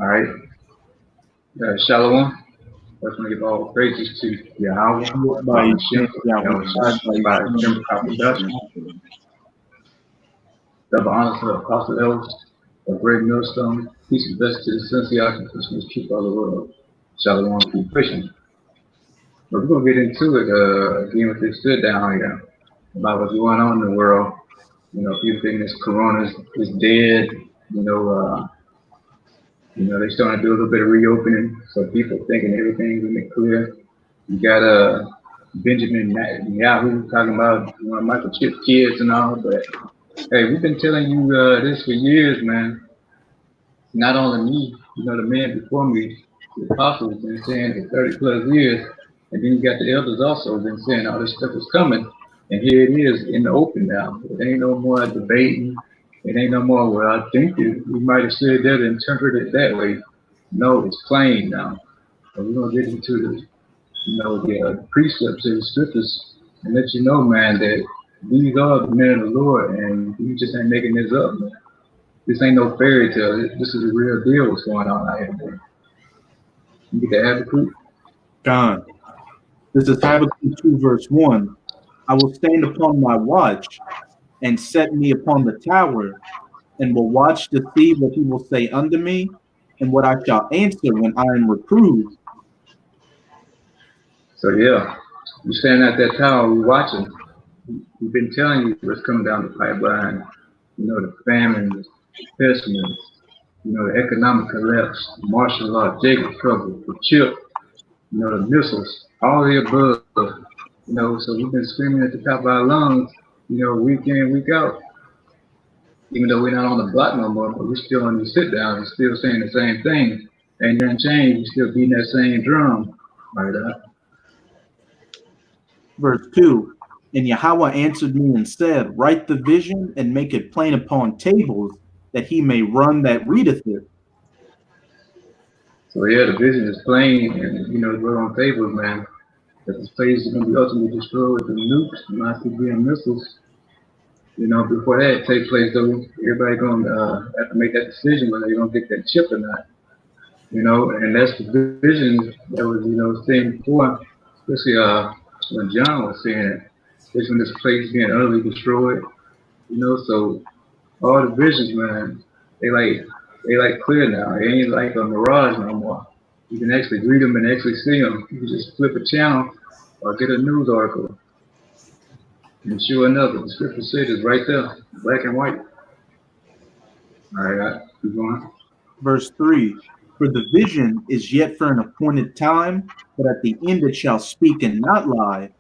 All right. Shalawam. Let's give all praises to Yahawah, by bahasham, Yahawashi, by Shem production. Double honor to the apostle elders, a great millstone, peace and blessings to the sons of Yahweh, Christmas, keep all the world. Shalawam, keep pushing. But we're going to get into it again with this sit down here about what's going on in the world. You know, people think this corona is dead. They're starting to do a little bit of reopening, so people thinking everything's in the clear. You got Benjamin Netanyahu talking about microchip kids and all, but hey, we've been telling you this for years, man. Not only me, the men before me, the apostles, have been saying it for 30 plus years, and then you got the elders also been saying all this stuff is coming, and here it is in the open now. It ain't no more debating. It ain't no more, well, I think we might have said that and interpreted it that way. No, it's plain now. So we're going to get into the precepts and the scriptures and let you know, man, that these are the men of the Lord, and you just ain't making this up, man. This ain't no fairy tale. This is a real deal what's going on out here, man. You get the Habakkuk? God. This is Habakkuk 2, verse 1. I will stand upon my watch and set me upon the tower, and will watch to see what he will say unto me, and what I shall answer when I am reproved. So yeah, you're standing at that tower, we're watching. We've been telling you what's coming down the pipeline. The famines, pestilence, the economic collapse, martial law, Jacob trouble, the chip, the missiles, all the above. So we've been screaming at the top of our lungs, week in, week out. Even though we're not on the block no more, but we're still on the sit down and still saying the same thing. Ain't nothing changed, we're still beating that same drum. Right up. Verse 2. And Yahawah answered me and said, write the vision and make it plain upon tables, that he may run that readeth it. So yeah, the vision is plain, and we're on tables, man. That this place is going to be ultimately destroyed with the nukes, not being missiles. Before that takes place, though, everybody going to have to make that decision whether they're going to get that chip or not. And that's the vision that was, saying before, especially when John was saying it, especially when this place being utterly destroyed. So all the visions, man, they like clear now. They ain't like a mirage no more. You can actually read them and actually see them. You can just flip a channel or get a news article. And sure enough, the scripture said it's right there, black and white. All right, keep going. Verse 3. For the vision is yet for an appointed time, but at the end it shall speak and not lie.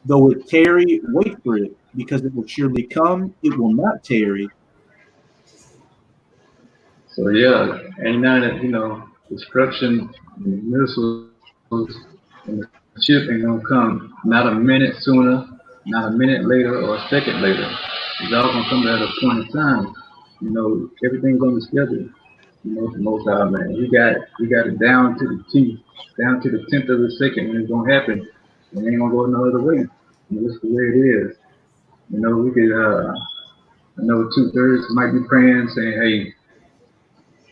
Though it tarry, wait for it, because it will surely come, it will not tarry. So yeah, ain't none of destruction and missiles and the chip ain't gonna come not a minute sooner, not a minute later or a second later. It's all gonna come at a point in time. Everything's on the schedule. The most out, man. We got it down to the T, down to the 10th of a second when it's gonna happen. It ain't gonna go no other way. That's the way it is. We could I know 2/3 might be praying, saying, hey,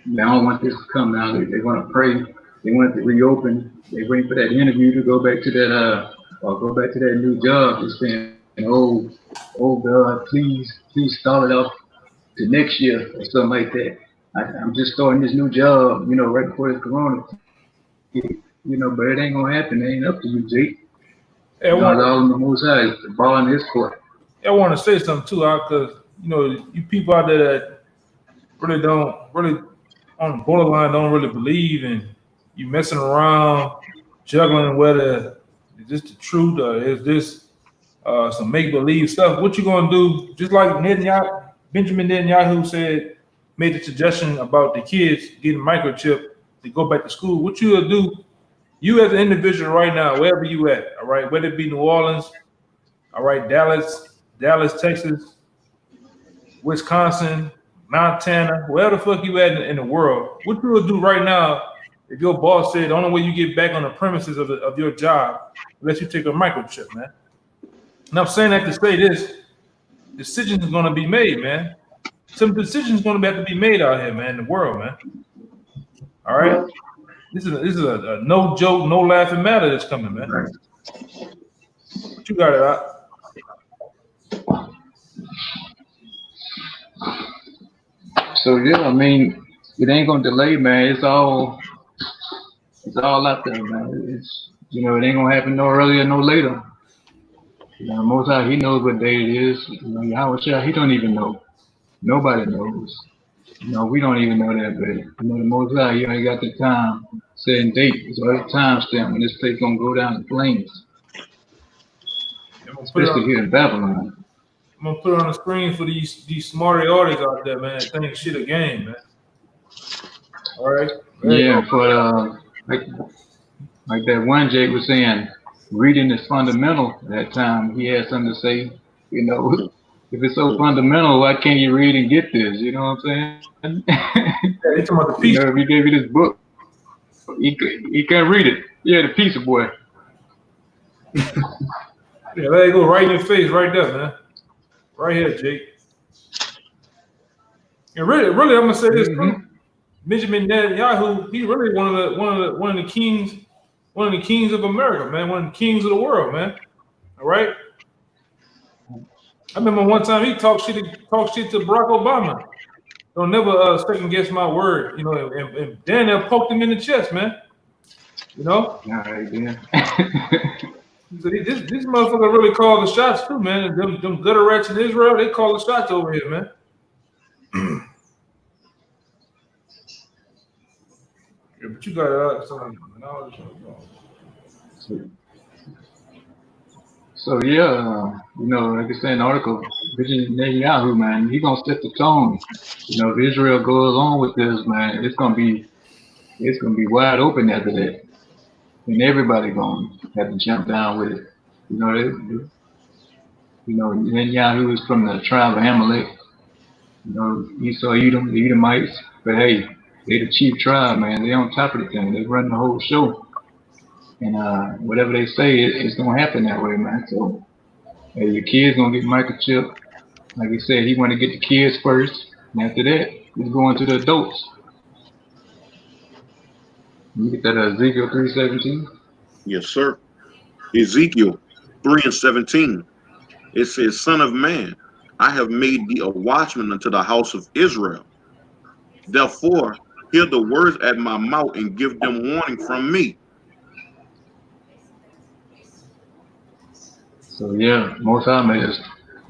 I don't want this to come now. They want to pray. They want it to reopen. They're waiting for that interview to go back to that or go back to that new job. They're saying, oh God, please start it off to next year or something like that. I'm just starting this new job, right before this corona. But it ain't gonna happen. It ain't up to you, Jake. All in the Most High, the ball in his court. I want to say something too, because you people out there that really on the borderline don't really believe, and you messing around, juggling whether is this the truth or is this some make believe stuff. What you gonna do? Just like Benjamin Netanyahu made the suggestion about the kids getting microchip to go back to school. What you will do? You as an individual right now, wherever you at, all right, whether it be New Orleans, all right, Dallas, Texas, Wisconsin, Montana, wherever the fuck you at in the world, what you will do right now if your boss said the only way you get back on the premises of your job unless you take a microchip, man. And I'm saying that to say this, decisions is going to be made, man. Some decisions going to have to be made out here, man, in the world, man. All right. This is a no joke, no laughing matter that's coming, man. Right. But you got it out. So yeah, I mean, it ain't gonna delay, man. It's all out there, man. It's it ain't gonna happen no earlier, no later. Most High, He knows what day it is. Yahawashi, He don't even know. Nobody knows. We don't even know that, but the Most High, He only got the time, setting date. It's already time stamp when this place gonna go down in flames, especially here in Babylon. I'm gonna put it on the screen for these smarty artists out there, man. Think shit a game, man. All right. Yeah, but like that one Jake was saying, reading is fundamental. At that time, he had something to say. If it's so fundamental, why can't you read and get this? You know what I'm saying? Yeah, talking about the piece. If he gave you this book, he can't read it. Yeah, the pizza boy. Yeah, let it go right in your face, right there, man. Right here, Jake. And really, I'm gonna say this too. Benjamin Netanyahu, he really one of the kings of America, man. One of the kings of the world, man. All right. I remember one time he talked shit to Barack Obama. Don't never second guess my word, and Daniel poked him in the chest, man. All right, yeah. So this motherfucker really called the shots too, man. Them gutter rats in Israel, they call the shots over here, man. Yeah, but you got knowledge. So yeah, like I said in the article, Benjamin Netanyahu, man, he gonna set the tone. If Israel goes on with this, man, it's gonna be wide open after that, and everybody gonna have to jump down with it. Netanyahu is from the tribe of Amalek. Esau, Edom, the Edomites, but hey, they the chief tribe, man. They on top of the thing. They run the whole show. And whatever they say, it's gonna happen that way, man. So, hey, your kids gonna get microchip. Like he said, he want to get the kids first, and after that, he's going to the adults. You get that Ezekiel 3:17. Yes, sir. Ezekiel 3:17. It says, "Son of man, I have made thee a watchman unto the house of Israel. Therefore, hear the words at my mouth and give them warning from me." So yeah, Most High made us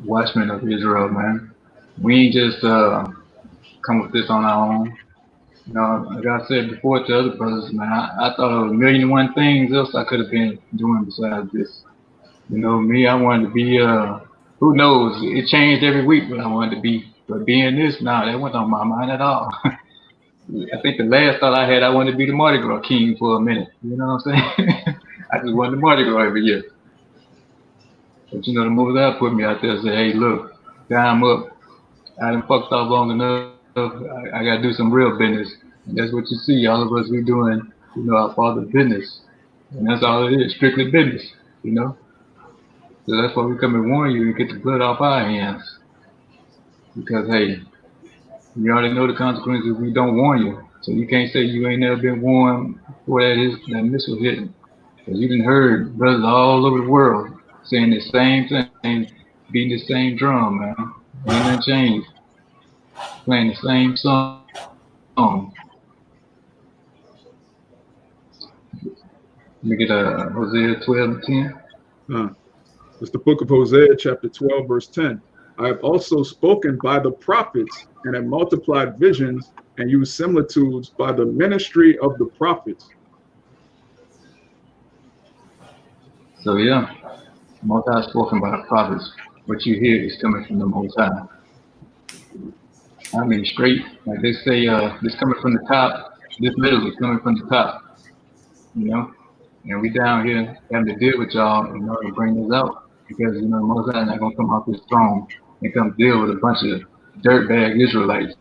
watchmen of Israel, man. We ain't just come with this on our own. Like I said before to other brothers, man, I thought of 1,000,001 things else I could have been doing besides this. Me, I wanted to be, who knows, it changed every week what I wanted to be. But being this, nah, that wasn't on my mind at all. I think the last thought I had, I wanted to be the Mardi Gras king for a minute. You know what I'm saying? I just wanted the Mardi Gras every year. But the Most High put me out there and said, hey, look, time up. I done fucked off long enough. I got to do some real business. And that's what you see. All of us, we doing, our Father's business. And that's all it is, strictly business, So that's why we come and warn you and get the blood off our hands. Because, hey, you already know the consequences if we don't warn you. So you can't say you ain't never been warned before that missile hitting. Because you done heard brothers all over the world saying the same thing, beating the same drum, man. Ain't nothing changed. Playing the same song. Let me get Hosea 12:10. It's the book of Hosea, chapter 12, verse 10. I have also spoken by the prophets and have multiplied visions and used similitudes by the ministry of the prophets. So yeah, Most High spoken by the prophets. What you hear is coming from the Most High. I mean, straight, like they say, this coming from the top. This literally coming from the top, And we down here having to deal with y'all in order to bring this out. Because, the Most High not going to come off his throne and come deal with a bunch of dirtbag Israelites.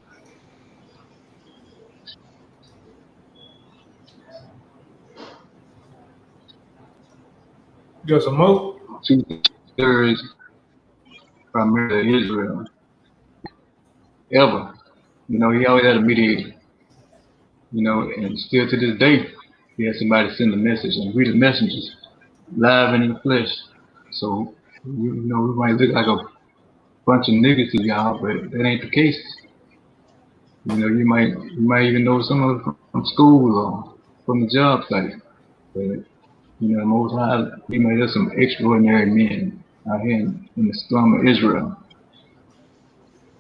You got some more? 2/3 primarily Israel. Ever. He always had a mediator. You know, and still to this day, we have somebody send a message, and we the messengers, live and in the flesh. So, you know, we might look like a bunch of niggas to y'all, but that ain't the case. You know, you might even know some of them from school or from the job site. But you know, Most High, He made us some extraordinary men out here in the slum of Israel.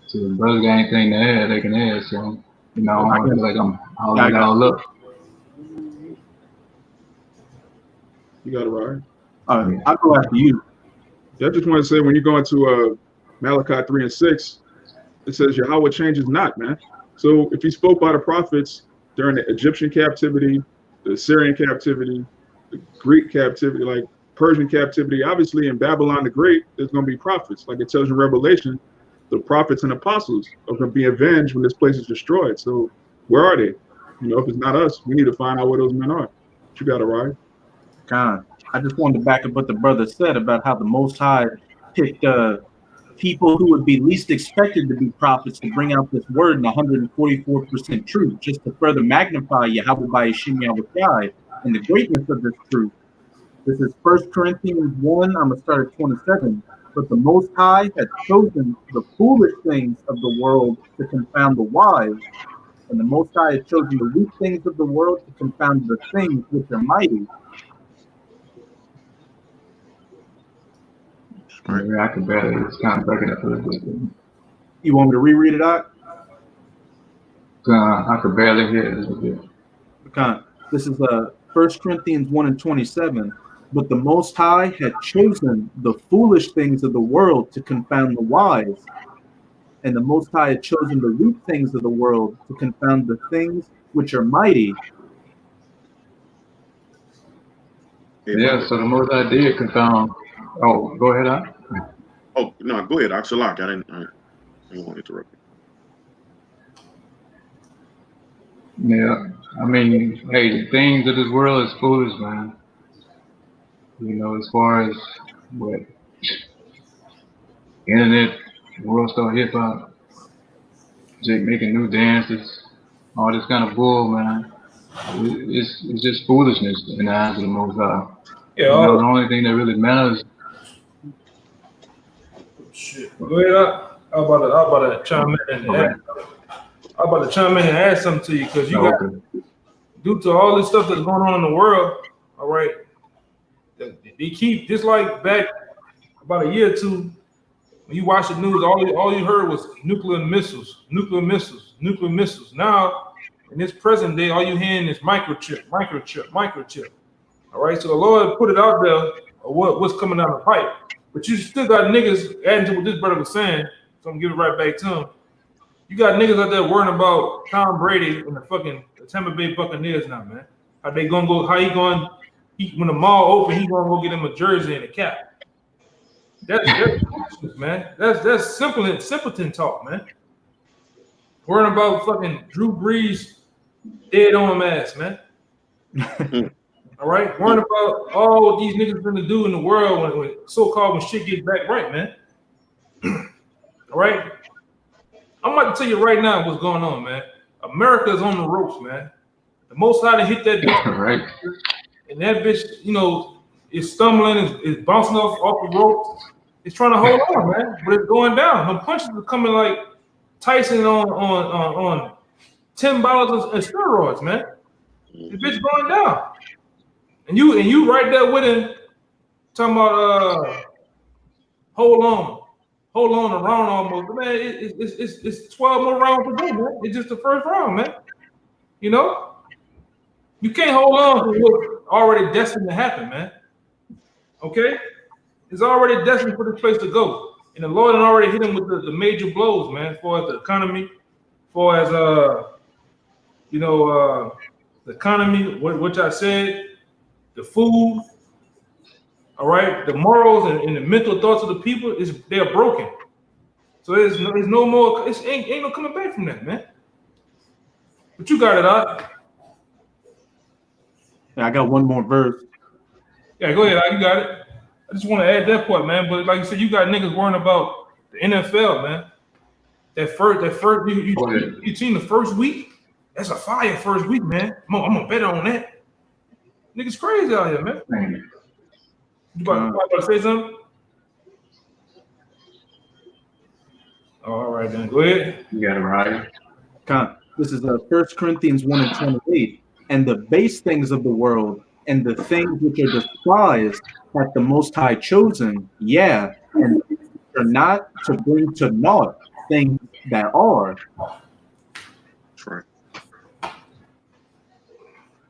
So the brothers got anything to add, they can add. So, you know, I feel like I'm all up. You got it right. I'll go after you. Yeah, I just want to say when you go into Malachi 3 and 6, it says Yahweh changes not, man. So if He spoke by the prophets during the Egyptian captivity, the Assyrian captivity, the Greek captivity, like Persian captivity, obviously in Babylon the Great, there's going to be prophets. Like it tells you in Revelation, the prophets and apostles are going to be avenged when this place is destroyed. So where are they? You know, if it's not us, we need to find out where those men are. But you got it right. Con. I just wanted to back up what the brother said about how the Most High picked people who would be least expected to be prophets to bring out this word in 144% truth, just to further magnify Yahweh by Hashem Yahweh and the greatness of this truth. This is 1 Corinthians 1, I'm going to start at 27. But the Most High had chosen the foolish things of the world to confound the wise, and the Most High had chosen the weak things of the world to confound the things which are mighty. Yeah, I can barely. It's kind of breaking up a little bit. You want me to reread it out? I could barely hear it a little bit. This is 1 Corinthians 1 and 27. But the Most High had chosen the foolish things of the world to confound the wise, and the Most High had chosen the weak things of the world to confound the things which are mighty. Yeah, so the Most High did confound. Oh, go ahead, Ak. Oh no, go ahead, Shalawam. I didn't want to interrupt you. Yeah, I mean, hey, the things of this world is foolish, man. You know, as far as what internet, world star hip hop, Jake making new dances, all this kind of bull, man. It's just foolishness in the eyes of the Most High. Yeah, you know, the only thing that really matters. Shit. Go ahead. I'm about to chime in and add something to you because you got, due to all this stuff that's going on in the world, all right, they keep, just like back about a year or two, when you watch the news, all you heard was nuclear missiles. Now, in this present day, all you hearing is microchip. All right, so the Lord put it out there of what's coming down the pipe. But you still got niggas, adding to what this brother was saying, so I'm gonna give it right back to him. You got niggas out there worrying about Tom Brady and the Tampa Bay Buccaneers now, man. How they gonna go, when the mall open, he gonna go get him a jersey and a cap. That's man. That's simpleton talk, man. Worrying about fucking Drew Brees dead on ass, man. All right, worrying about all what these niggas gonna do in the world when so-called when shit gets back right, man. All right, I'm about to tell you right now what's going on, man. America is on the ropes, man. The Most High to hit that bitch, right? And that bitch, you know, is stumbling, is bouncing off the ropes. It's trying to hold on, man, but it's going down. The punches are coming like Tyson on 10 bottles of steroids, man. The bitch going down. And you right there with him, talking about hold on around almost, man. It's 12 more rounds to go, man. It's just the first round, man. You know, you can't hold on to what's already destined to happen, man. Okay, it's already destined for this place to go, and the Lord had already hit him with the major blows, man. As far as the economy, as far as the economy, which I said. The food, all right, the morals and the mental thoughts of the people they're broken. So there's no more. Ain't no coming back from that, man. But you got it out. Yeah, I got one more verse. Yeah, go ahead. You got it. I just want to add that part, man. But like you said, you got niggas worrying about the NFL, man. That first, you seen the first week. That's a fire first week, man. I'm gonna bet on that. Niggas crazy out here, man. You about to say something? All right, then go ahead. You got it right. This is 1 Corinthians 1:28. And the base things of the world and the things which are despised hath the Most High chosen, and are not to bring to naught things that are. That's right.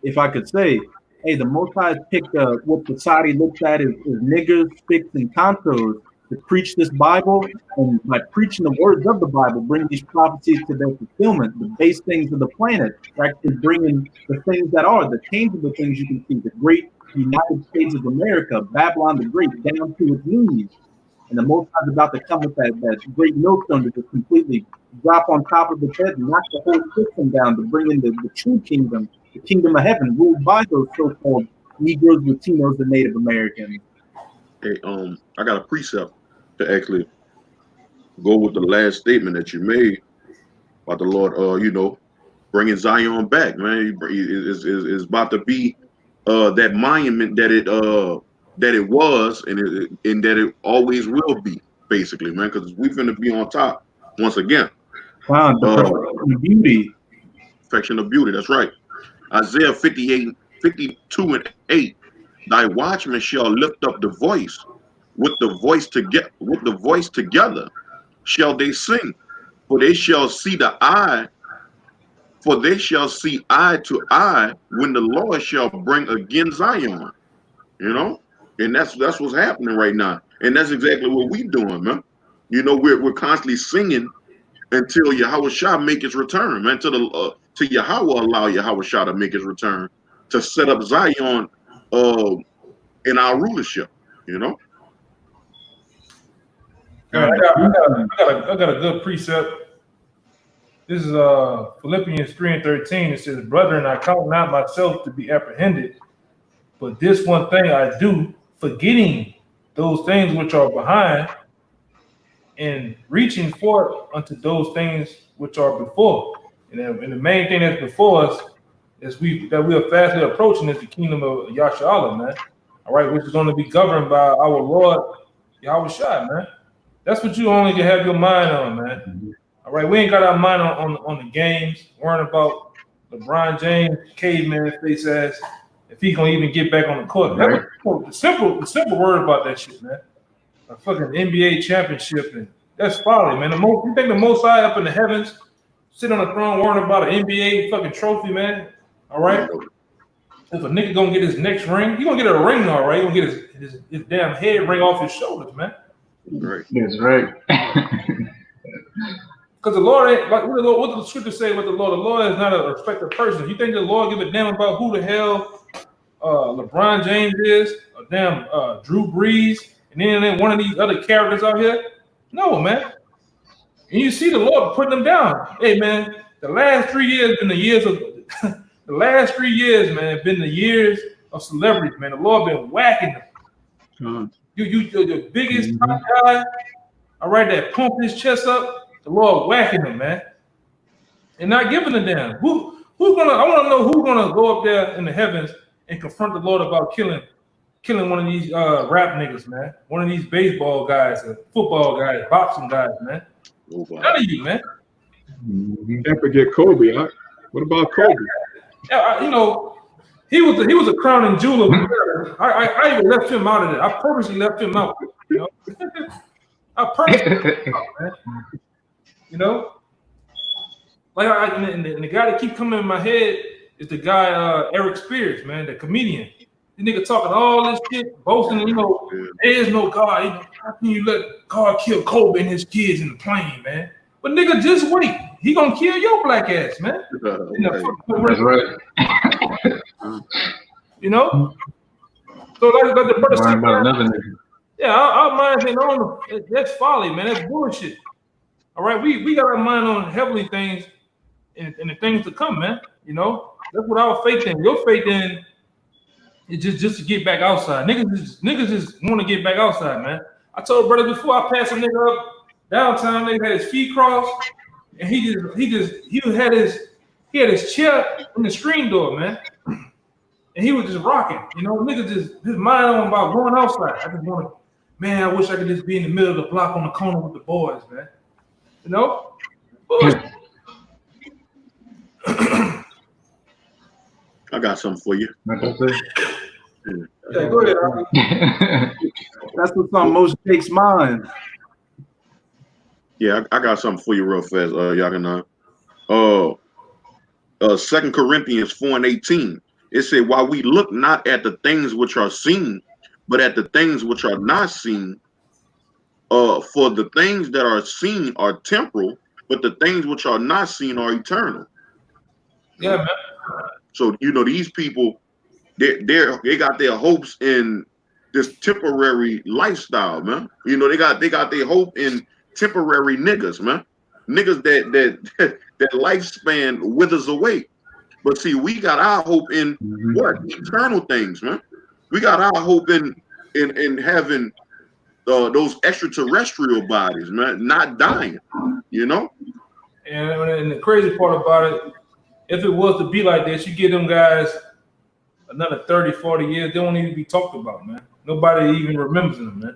If I could say, hey, the Most High picked what society looks at as niggers, sticks, and contos to preach this Bible, and by preaching the words of the Bible, bring these prophecies to their fulfillment, the base things of the planet, actually bringing the things that are, the tangible things you can see, the great United States of America, Babylon the Great, down to its knees. And the Most High is about to come with that great millstone to just completely drop on top of its head and knock the whole system down to bring in the true kingdom, the kingdom of heaven, ruled by those so-called Negroes, Latinos, and Native Americans. Hey, I got a precept to actually go with the last statement that you made about the Lord, bringing Zion back, man. It's about to be that monument that it was and that it always will be, basically, man, because we're finna be on top once again. Wow, the beauty. Perfection of beauty, that's right. Isaiah 58, 52 and 8. Thy watchmen shall lift up the voice, with the voice together shall they sing, for they shall see eye to eye when the Lord shall bring again Zion. And that's what's happening right now. And that's exactly what we're doing, man. We're constantly singing until Yahawashi make his return, man. To Yahawah allow Yahawashi to make his return to set up Zion in our rulership, All right, I got a good precept. This is Philippians 3:13. It says, "Brethren, I count not myself to be apprehended, but this one thing I do, forgetting those things which are behind, and reaching forth unto those things which are before." And the main thing that's before us is we are fastly approaching is the kingdom of Yashala, man. All right, which is going to be governed by our Lord Yahawashi, man. That's what you only can have your mind on, man. All right, we ain't got our mind on the games, worrying about LeBron James, caveman face ass, if he gonna even get back on the court. Right. The simple word about that shit, man. A fucking NBA championship, and that's folly, man. You think the Most High up in the heavens, sit on the throne worrying about an NBA fucking trophy, man? All right. If a nigga gonna get his next ring, he gonna get a ring, all right. He gonna get his damn head ring off his shoulders, man. Right. That's right. Because the Lord ain't like what the scripture say with the Lord. The Lord is not a respected person. You think the Lord give a damn about who the hell LeBron James is, or damn Drew Brees, and then one of these other characters out here? No, man. And you see the Lord putting them down. Hey, man, the last 3 years been the years of the last 3 years, man, been the years of celebrities, man. The Lord been whacking them. You're the biggest top guy, all right, that pumped his chest up. The Lord whacking them, man, and not giving a damn. Who's gonna? I want to know who's gonna go up there in the heavens and confront the Lord about killing one of these rap niggas, man. One of these baseball guys, football guys, boxing guys, man. None of you, man. Can't forget Kobe. Huh? What about Kobe? Yeah, he was a crowning jewel of America. I even left him out of it. I purposely left him out. I purposely left him out, man. Like and the guy that keep coming in my head is the guy Eric Spears, man, the comedian. The nigga talking all this shit, boasting, there is no God. How can you let God kill Kobe and his kids in the plane, man? But nigga, just wait. He gonna kill your black ass, man. That's right. So like the brother said, about another nigga. yeah, our minds ain't on. That's folly, man. That's bullshit. All right, we got our mind on heavenly things and the things to come, man. That's what our faith in. Your faith in is just to get back outside. Niggas just want to get back outside, man. I told brother before I passed a nigga up downtown, nigga had his feet crossed, and he had he had his chair in the screen door, man. And he was just rocking, you know, nigga just his mind on about going outside. I just want to, man, I wish I could just be in the middle of the block on the corner with the boys, man. You know? I got something for you. Yeah, go ahead, Robbie. That's what's on most Jake's mind. Yeah, I got something for you real fast, Yahanan. 2 Corinthians 4:18. It said, while we look not at the things which are seen, but at the things which are not seen, for the things that are seen are temporal, but the things which are not seen are eternal. Yeah, man. So, you know, these people, they got their hopes in this temporary lifestyle, man. You know, they got their hope in temporary niggas, man. Niggas that lifespan withers away. But see, we got our hope in what? Eternal things, man. We got our hope in having those extraterrestrial bodies, man, not dying, you know? And the crazy part about it, if it was to be like this, you give them guys another 30, 40 years, they don't need to be talked about, man. Nobody even remembers them, man.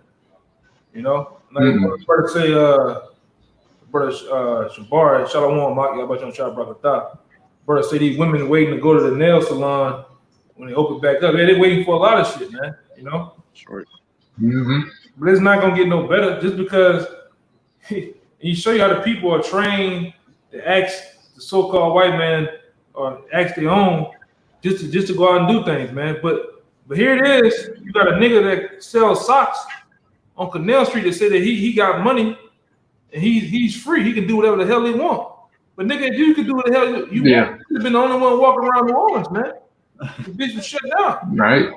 You know? Like brother say, brother Shabbat, Shalawam, Yahawashi Shabbat. Brother say these women waiting to go to the nail salon when they open back up. They're waiting for a lot of shit, man. You know? Sure. But it's not gonna get no better just because you show you how the people are trained to ask the so-called white man or ask their own just to go out and do things, man. But here it is, you got a nigga that sells socks on Canal Street that said that he got money and he's free. He can do whatever the hell he want. But nigga, if you could do what the hell you want, you'd have been the only one walking around New Orleans, man. The bitch was shut down. Right.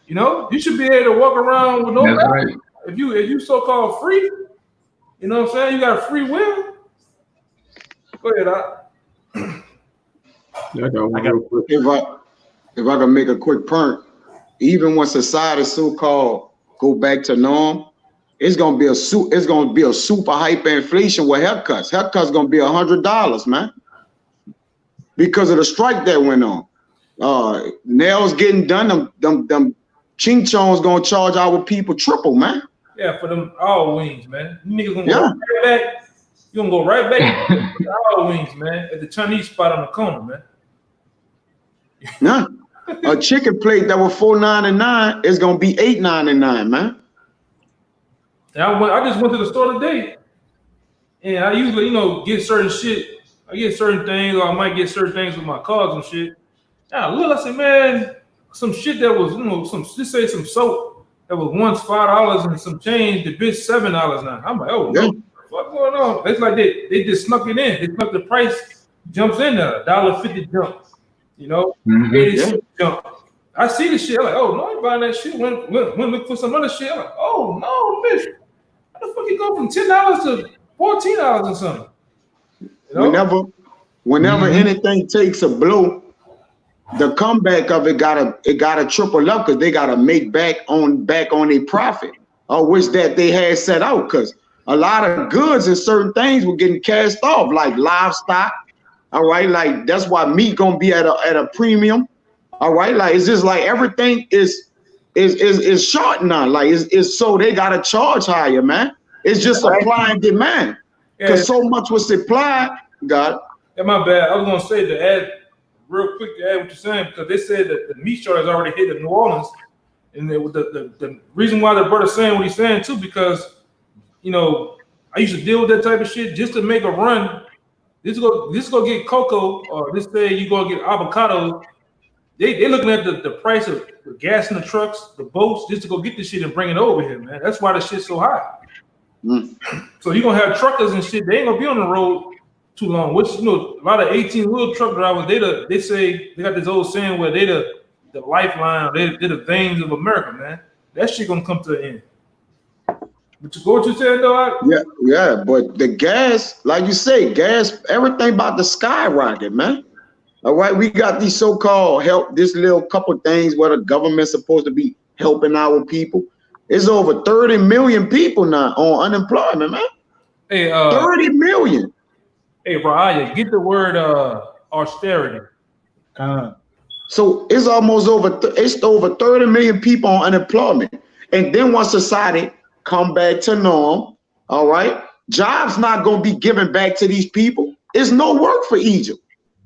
You know, you should be able to walk around with no That's right. If you so-called free, you know what I'm saying? You got a free will. Go ahead, Yeah, I got one real quick. If I can make a quick point, even when society so-called go back to norm, it's gonna be a super hyperinflation with haircuts. Haircuts gonna be $100, man, because of the strike that went on. Nails getting done, them ching chongs gonna charge our people triple, man. Yeah, for them all wings, man. You niggas gonna go right back. You gonna go right back to the all wings, man, at the Chinese spot on the corner, man. Yeah. A chicken plate that was $4.99 is gonna be $8.99, man. And I just went to the store today, and I usually, you know, get certain shit. I get certain things, or I might get certain things with my cards and shit. And I look, I said, man, some shit that was, you know, just say some soap that was once $5 and some change, the bitch $7 now. I'm like, oh, no, what's going on? It's like they just snuck it in. They snuck the price, jumps in there, $1.50 jump, you know, 80 jump. I see the shit, I'm like, oh, no, I ain't buying that shit. Went look for some other shit. I'm like, oh, no, bitch. How the fuck you go from $10 to $14 or something? You know? Whenever anything takes a blow, the comeback of it gotta triple up because they gotta make back on their profit, which that they had set out. Because a lot of goods and certain things were getting cast off, like livestock. All right, like that's why meat gonna be at a premium. All right, like it's just like everything is short now. Like it's so they gotta charge higher, man. It's just supply and demand. Because so much was supplied, God. Yeah, my bad. I was gonna say to add real quick to add what you're saying, because they said that the meat shortage already hit in New Orleans, and the reason why the brother's saying what he's saying too, because you know I used to deal with that type of shit just to make a run. Just go get cocoa, or just say you go get avocado. They looking at the price of the gas in the trucks, the boats, just to go get this shit and bring it over here, man. That's why the shit's so high. So you're gonna have truckers and shit. They ain't gonna be on the road too long. Which, you know, a lot of 18-wheel truck drivers, they say they got this old saying where they the lifeline, they're the veins of America, man. That shit gonna come to an end. But you go what you saying though? Yeah, but the gas, like you say, everything about to skyrocket, man. All right, we got these so-called help, this little couple things where the government's supposed to be helping our people. It's over 30 million people now on unemployment, man. Hey, 30 million. Hey, Brian, get the word austerity. So it's almost over 30 million people on unemployment. And then once society come back to norm, all right, jobs not going to be given back to these people. There's no work for Egypt.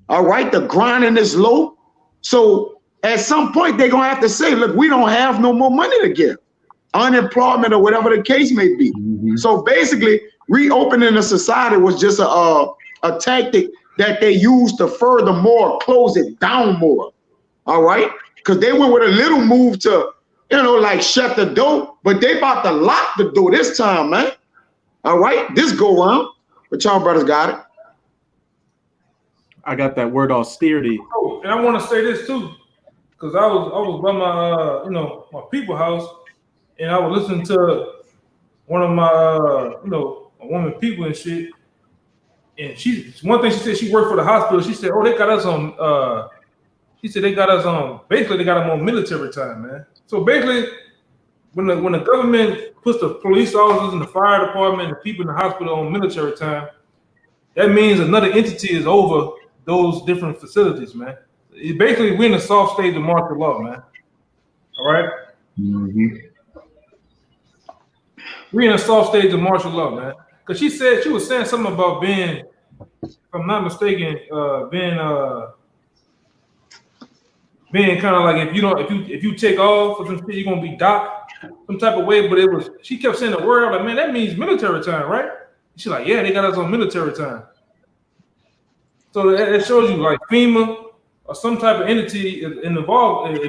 All right, the grinding is low. So at some point they're going to have to say, look, we don't have no more money to give. Unemployment or whatever the case may be. So basically reopening the society was just a tactic that they used to furthermore close it down more. All right, because they went with a little move to, like shut the door, but they about to lock the door this time, man. All right, this go round, but y'all brothers got it. I got that word austerity. Oh, and I want to say this too, because I was by my my people house, and I was listening to one of my a woman people and shit, and one thing she said, she worked for the hospital. She said, oh, they got us on. He said they got us on. Basically, they got them on military time, man. So basically, when the government puts the police officers and the fire department and the people in the hospital on military time, that means another entity is over those different facilities, man. Basically, we're in a soft stage of martial law, man. All right. We're in a soft stage of martial law, man. Because she was saying something about being, if I'm not mistaken, being kind of like if you take off or some shit, you're gonna be docked some type of way. But she kept saying the word, like, man, that means military time, right? She's like, yeah, they got us on military time. So it shows you like FEMA or some type of entity evolve with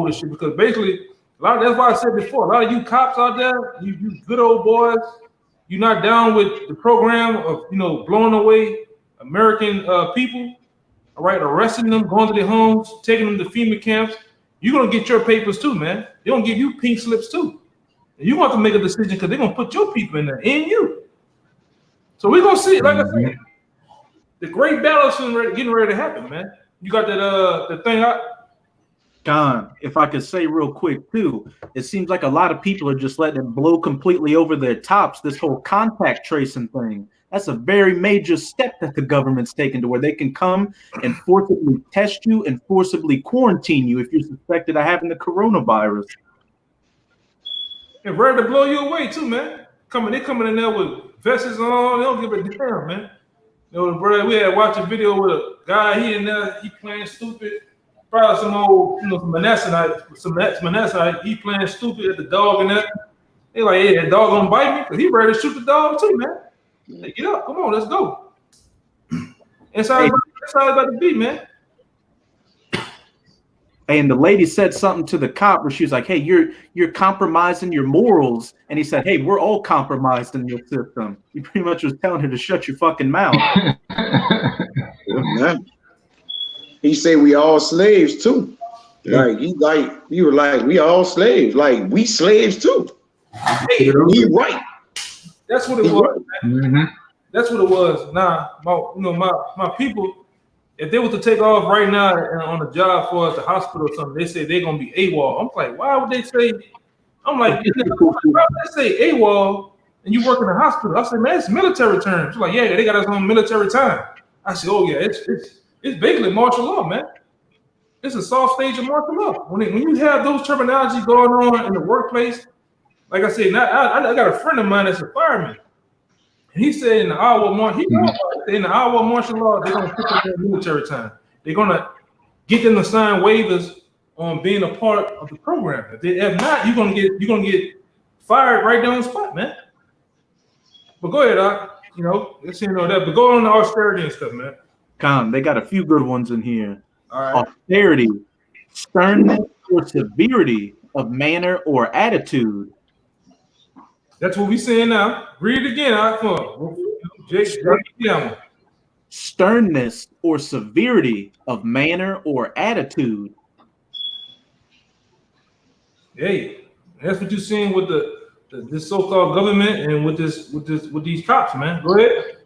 this shit, because basically that's why I said before, a lot of you cops out there, you good old boys, you're not down with the program of blowing away American people. All right, arresting them, going to their homes, taking them to FEMA camps. You're gonna get your papers too, man. They're gonna give you pink slips too. And you want to make a decision because they're gonna put your people in there, and you. So we're gonna see, like I said, the great battle is getting ready to happen, man. You got that the thing out. Don, if I could say real quick too, it seems like a lot of people are just letting it blow completely over their tops. This whole contact tracing thing. That's a very major step that the government's taken to where they can come and forcibly test you and forcibly quarantine you if you're suspected of having the coronavirus. And ready to blow you away too, man. They coming in there with vests on. They don't give a damn, man. Brother, we had watched a video with a guy. He in there, he playing stupid. Probably some old, some Manasseh. He playing stupid at the dog and that. They like, yeah, that dog gonna bite me because he ready to shoot the dog too, man. Hey, get up, come on, let's go. That's how it's about to be, man. And the lady said something to the cop where she was like, hey, you're compromising your morals. And he said, hey, we're all compromised in your system. He pretty much was telling her to shut your fucking mouth. He said we all slaves too. Like you were like, we all slaves. Like we slaves too. Hey, he right. That's what it was, man. That's what it was. Nah, my people, if they were to take off right now on a job for us, the hospital or something, they say they're gonna be AWOL. I'm like, why would they say? I'm like, why would they say AWOL and you work in the hospital? I said, man, it's military terms. She's like, yeah, they got us on military time. I said, oh yeah, it's basically martial law, man. It's a soft stage of martial law. When you have those terminology going on in the workplace, like I said, I got a friend of mine that's a fireman. And he said in the hour martial law, they're gonna put them in military time. They're gonna get them to sign waivers on being a part of the program. If not, you're gonna get fired right there on the spot, man. But go ahead, let's that. But go on the austerity and stuff, man. Con, they got a few good ones in here. All right. Austerity, sternness or severity of manner or attitude. That's what we saying now. Read it again. Sternness or severity of manner or attitude. Hey, that's what you're seeing with this so-called government and with these cops, man. Go ahead.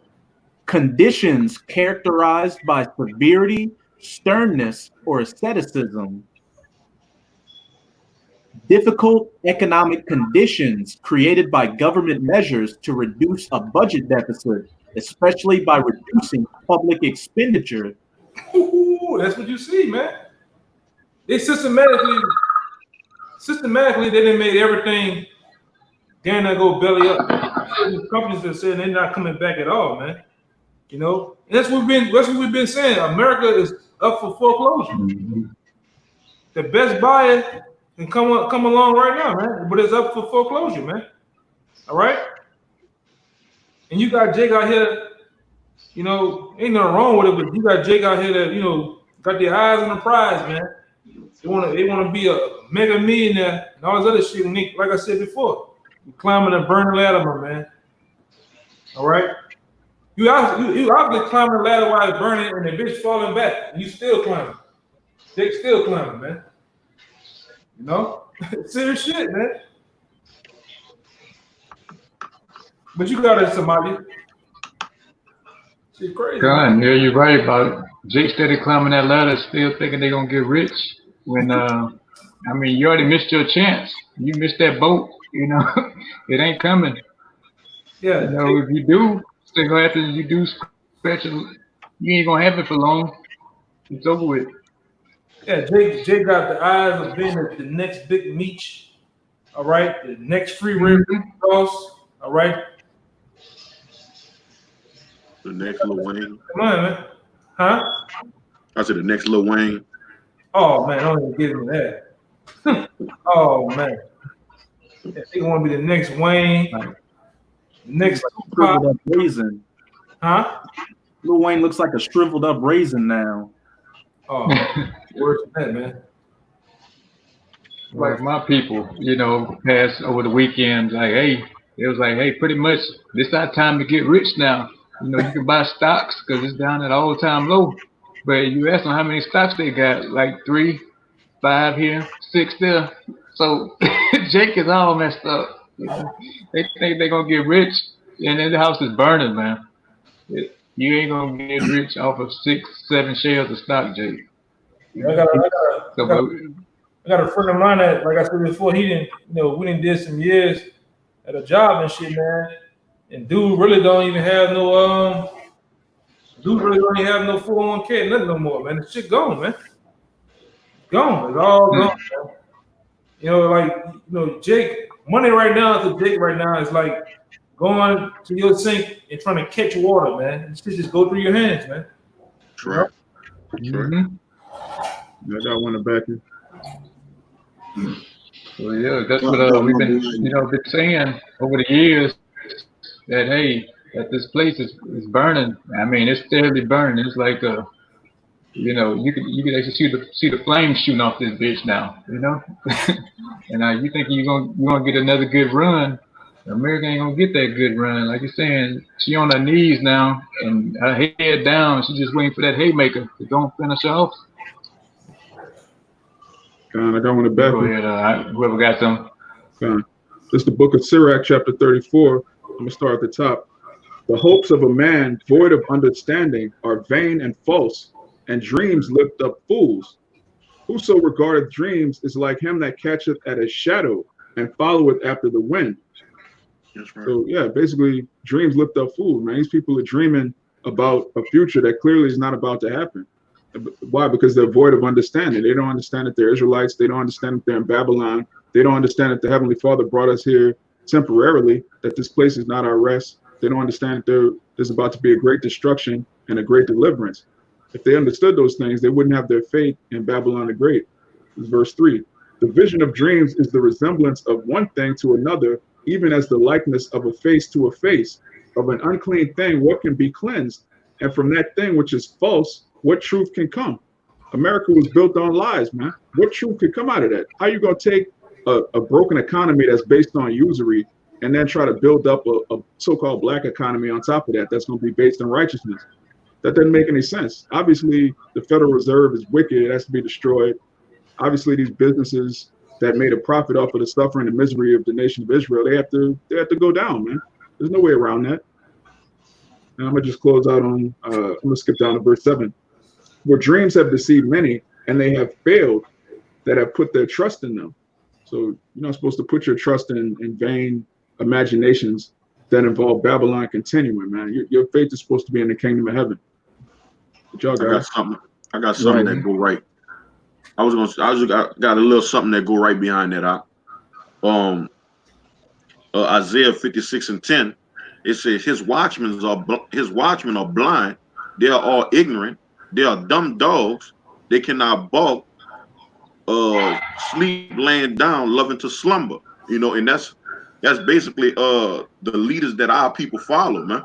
Conditions characterized by severity, sternness, or asceticism. Difficult economic conditions created by government measures to reduce a budget deficit especially by reducing public expenditure. Ooh, that's what you see, man. They systematically they done made everything damn near go belly up. Certain companies are saying they're not coming back at all, man. You know, and that's what we've been saying. America is up for foreclosure. Mm-hmm. The best buyer can come along right now, man. But it's up for foreclosure, man. All right. And you got Jake out here, you know, ain't nothing wrong with it, but you got Jake out here that, you know, got their eyes on the prize, man. They wanna be a mega millionaire and all this other shit. And like I said before, you climbing a burning ladder, my man. All right. You obviously climbing the ladder while it's burning and the bitch falling back. And you still climbing. Jake's still climbing, man. You know? Serious shit, man. But you got it, somebody. Shit crazy. God, yeah, you're right about it. Jake steady climbing that ladder, still thinking they're gonna get rich. When I mean, you already missed your chance. You missed that boat. You know, it ain't coming. Yeah. You know, if you do, still gonna have to. You do scratch it. You ain't gonna have it for long. It's over with. Yeah, Jake got the eyes of being the next big Meech. All right, the next free river cross. All right. The next Lil Wayne. Come on, man. Huh? I said the next Lil Wayne. Oh man, don't even get me that. Oh man. Yeah, they want to be the next Wayne, next Shriveled up raisin. huh? Lil Wayne looks like a shriveled up raisin now. Oh, worse than that, man. Like my people, you know, passed over the weekend, like, hey, it was like, hey, pretty much this our time to get rich now. You know, you can buy stocks because it's down at all-time low. But you ask them how many stocks they got, like 3, 5 here, 6 there. So Jake is all messed up. You know? They think they're gonna get rich, and then the house is burning, man. You ain't gonna get rich off of 6, 7 shares of stock, Jake. I got a friend of mine that, like I said before, he didn't, you know, we didn't did some years at a job and shit, man. And dude really don't even have no 401k, nothing no more, man. The shit gone, man. Gone. It's all gone, man. You know, like, you know, Jake, money right now to Jake right now is like going to your sink and trying to catch water, man. This shit just go through your hands, man. Right. Mm-hmm. Yeah, I got one in the back here. Well, yeah, that's what we've been, you know, been saying over the years that hey, that this place is burning. I mean, it's steadily burning. It's like you know, you can actually see the flames shooting off this bitch now, you know. And you think you're gonna get another good run? America ain't gonna get that good run. Like you're saying, she on her knees now and her head down. She just waiting for that haymaker to go finish her off. I got one in the back. Go ahead, whoever got some. This is the book of Sirach, chapter 34. I'm gonna start at the top. The hopes of a man void of understanding are vain and false, and dreams lift up fools. Whoso regardeth dreams is like him that catcheth at a shadow and followeth after the wind. That's right. So yeah, basically dreams lift up fools, man. These people are dreaming about a future that clearly is not about to happen. Why? Because they're void of understanding. They don't understand that they're Israelites. They don't understand that they're in Babylon. They don't understand that the Heavenly Father brought us here temporarily, that this place is not our rest. They don't understand that there's about to be a great destruction and a great deliverance. If they understood those things, they wouldn't have their faith in Babylon the Great. This is verse 3. The vision of dreams is the resemblance of one thing to another, even as the likeness of a face to a face. Of an unclean thing, what can be cleansed? And from that thing which is false, what truth can come? America was built on lies, man. What truth could come out of that? How you gonna take a broken economy that's based on usury and then try to build up a so-called black economy on top of that that's gonna be based on righteousness? That doesn't make any sense. Obviously, the Federal Reserve is wicked. It has to be destroyed. Obviously, these businesses that made a profit off of the suffering and misery of the nation of Israel, they have to go down, man. There's no way around that. And I'm gonna just close out on, I'm gonna skip down to verse 7. Where dreams have deceived many, and they have failed that have put their trust in them. So you're not supposed to put your trust in vain imaginations that involve Babylon continuing, man. Your faith is supposed to be in the kingdom of heaven. But y'all got I got something Right. that go right. I got a little something that go right behind that. Isaiah 56:10. It says his watchmen are blind. They are all ignorant. They are dumb dogs. They cannot bark, sleep laying down, loving to slumber. You know, and that's basically the leaders that our people follow, man.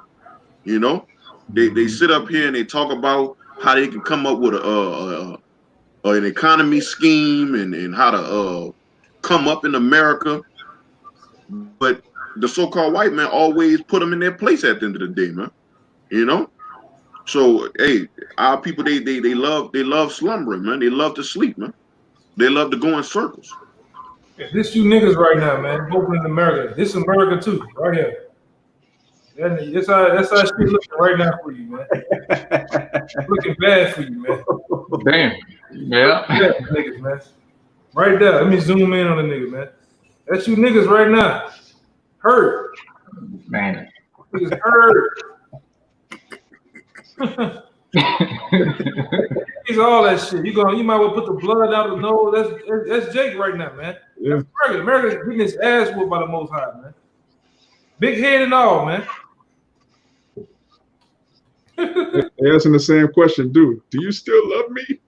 You know, they sit up here and they talk about how they can come up with an economy scheme and how to come up in America, but the so-called white man always put them in their place at the end of the day, man. You know, so hey, our people they love slumbering, man. They love to sleep, man. They love to go in circles. Yeah, this you niggas right now, man. Opening America. This America too, right here. That's how shit looking right now for you, man. Looking bad for you, man. Damn. Yeah. Yeah, niggas, man. Right there. Let me zoom in on the nigga, man. That's you niggas right now. Hurt. Man. Niggas hurt. He's all that shit. You might well put the blood out of the nose. That's Jake right now, man. Yeah. That's America's getting his ass whooped by the Most High, man. Big head and all, man. They asking the same question, dude. Do you still love me?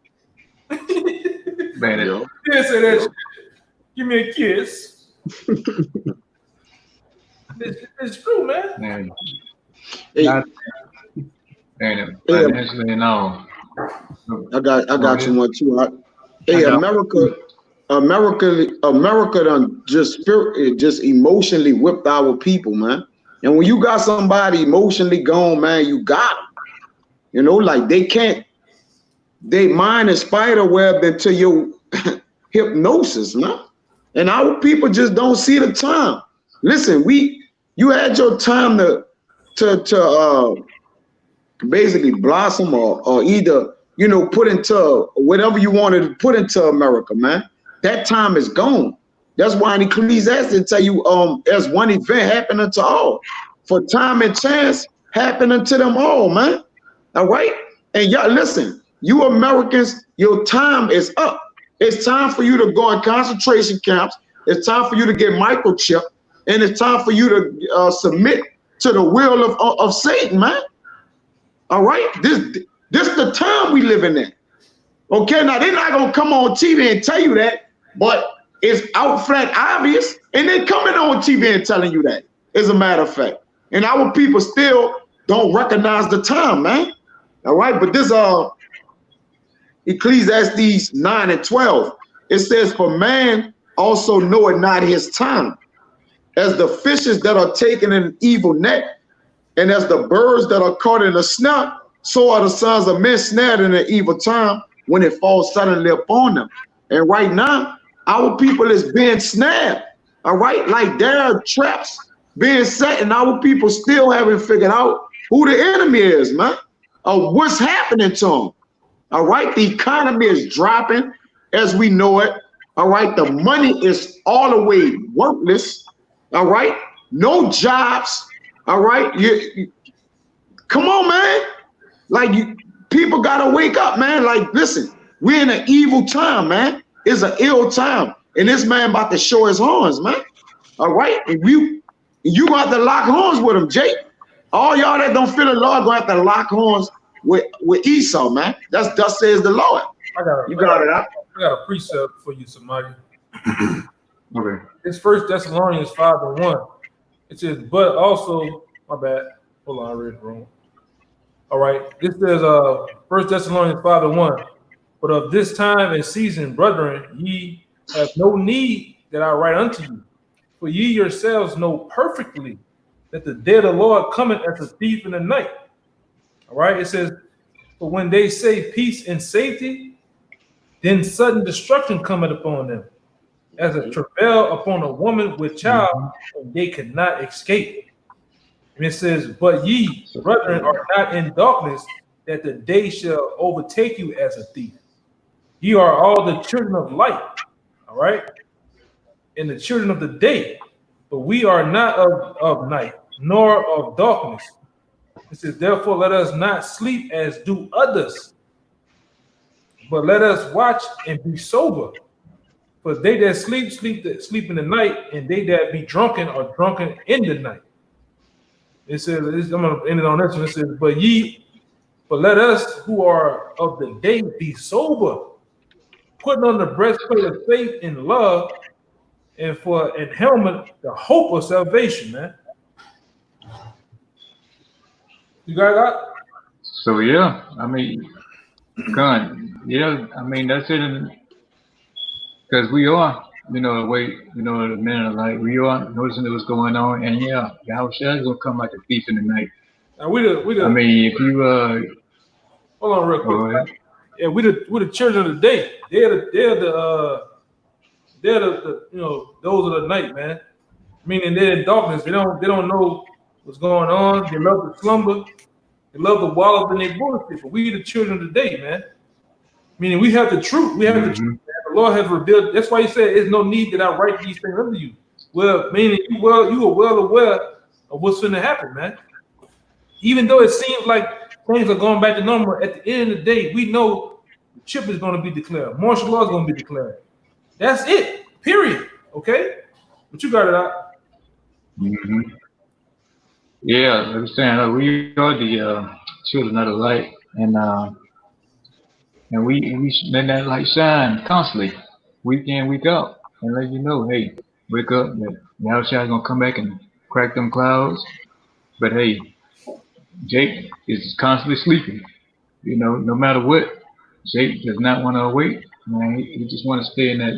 Man, Yo. Yeah, say that shit. Give me a kiss. It's true, man. man. Hey, Not, man, financially and all. I got you one too. Hey, I got- America done just emotionally whipped our people, man. And when you got somebody emotionally gone, man, you got them. You know, like they mind is spider webbed into your hypnosis, man. And our people just don't see the time. Listen, you had your time to basically blossom or either, you know, put into whatever you wanted to put into America, man. That time is gone. That's why in Ecclesiastes tell you, there's one event happening to all. For time and chance happening to them all, man. All right? And y'all listen, you Americans, your time is up. It's time for you to go in concentration camps. It's time for you to get microchip. And it's time for you to submit to the will of Satan, man. All right? This the time we living in. Okay, now they're not gonna come on TV and tell you that, but it's out flat obvious, and they're coming on TV and telling you that, as a matter of fact. And our people still don't recognize the time, man. All right, but this Ecclesiastes 9:12, it says, for man also knoweth not his time, as the fishes that are taken in an evil net, and as the birds that are caught in a snare, so are the sons of men snared in an evil time when it falls suddenly upon them. And right now, our people is being snared. All right, like there are traps being set, and our people still haven't figured out who the enemy is, man, or what's happening to them. All right, the economy is dropping as we know it. All right, the money is all the way worthless. All right, no jobs. All right, come on, man. Like people gotta wake up, man. Like, listen, we're in an evil time, man. It's an ill time, and this man about to show his horns, man. All right, and you got to lock horns with him, Jake. All y'all that don't feel the Lord gonna have to lock horns with Esau, man. Thus says the Lord. You got it. I got a precept for you, somebody. Okay. It's 1 Thessalonians 5:1. It says, but also, my bad. Hold on, I read it wrong. All right. This says 1 Thessalonians 5:1. But of this time and season, brethren, ye have no need that I write unto you. For ye yourselves know perfectly that the day of the Lord cometh as a thief in the night. All right. It says, for when they say peace and safety, then sudden destruction cometh upon them, as a travail upon a woman with child, and they cannot escape. And it says, but ye, brethren, are not in darkness, that the day shall overtake you as a thief. Ye are all the children of light, all right, and the children of the day, but we are not of night, nor of darkness. It says, therefore, let us not sleep as do others, but let us watch and be sober. For they that sleep in the night, and they that be drunken are drunken in the night. It says, I'm going to end it on this one. It says, but let us who are of the day be sober, putting on the breastplate of faith and love, and for an helmet, the hope of salvation, man. You got that? So yeah, I mean, gun. Yeah, I mean that's it. Because we are, the men are like we are noticing what's going on, and yeah, Yahawashi is gonna come like a thief in the night. Now we the. I mean, if you hold on real quick. Yeah, we the children of the day. They're the those of the night, man. Meaning they're in darkness. They don't know what's going on. They love to slumber. They love to wallow in their bullshit. But we the children of the day, man. Meaning we have the truth. We have the truth. Man. The Lord has revealed. That's why He said, "There's no need that I write these things unto you." Well, meaning you are well aware of what's going to happen, man. Even though it seems like things are going back to normal, at the end of the day, we know the chip is going to be declared. Martial law is going to be declared. That's it. Period. Okay? But you got it out. Mm-hmm. Yeah, like I'm saying, we are the children of the light, and we let that light shine constantly, week in, week out, and let you know, hey, wake up, that Yahawashi is gonna come back and crack them clouds. But hey, Jake is constantly sleeping. No matter what, Jake does not want to awake. Man, he just want to stay in that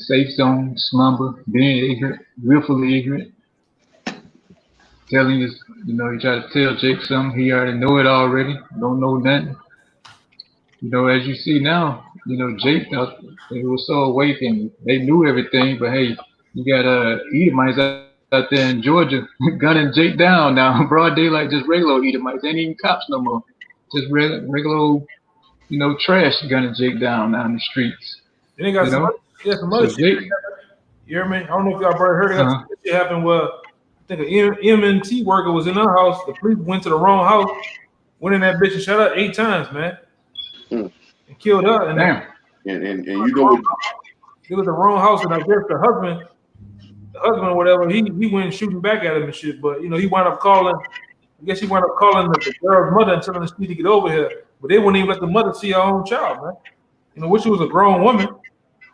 safe zone, slumber, being ignorant, willfully ignorant. Telling us, you try to tell Jake something, he already know it already, don't know nothing. As you see now, Jake thought they were so awake and they knew everything, but hey, you got Edomites out there in Georgia gunning Jake down now, broad daylight, just regular Edomites, ain't even cops no more, just regular trash gunning Jake down in the streets. And they got some other shit. Jake, you hear me? I don't know if y'all heard that shit happened where I think an M&T worker was in her house. The police went to the wrong house, went in that bitch and shot her 8 times, man. And killed her. And and you know what? It was the wrong house, and I guess the husband or whatever, he went shooting back at him and shit. But he wound up calling. I guess he wound up calling the girl's mother and telling her she need to get over here. But they wouldn't even let the mother see her own child, man. Which was a grown woman.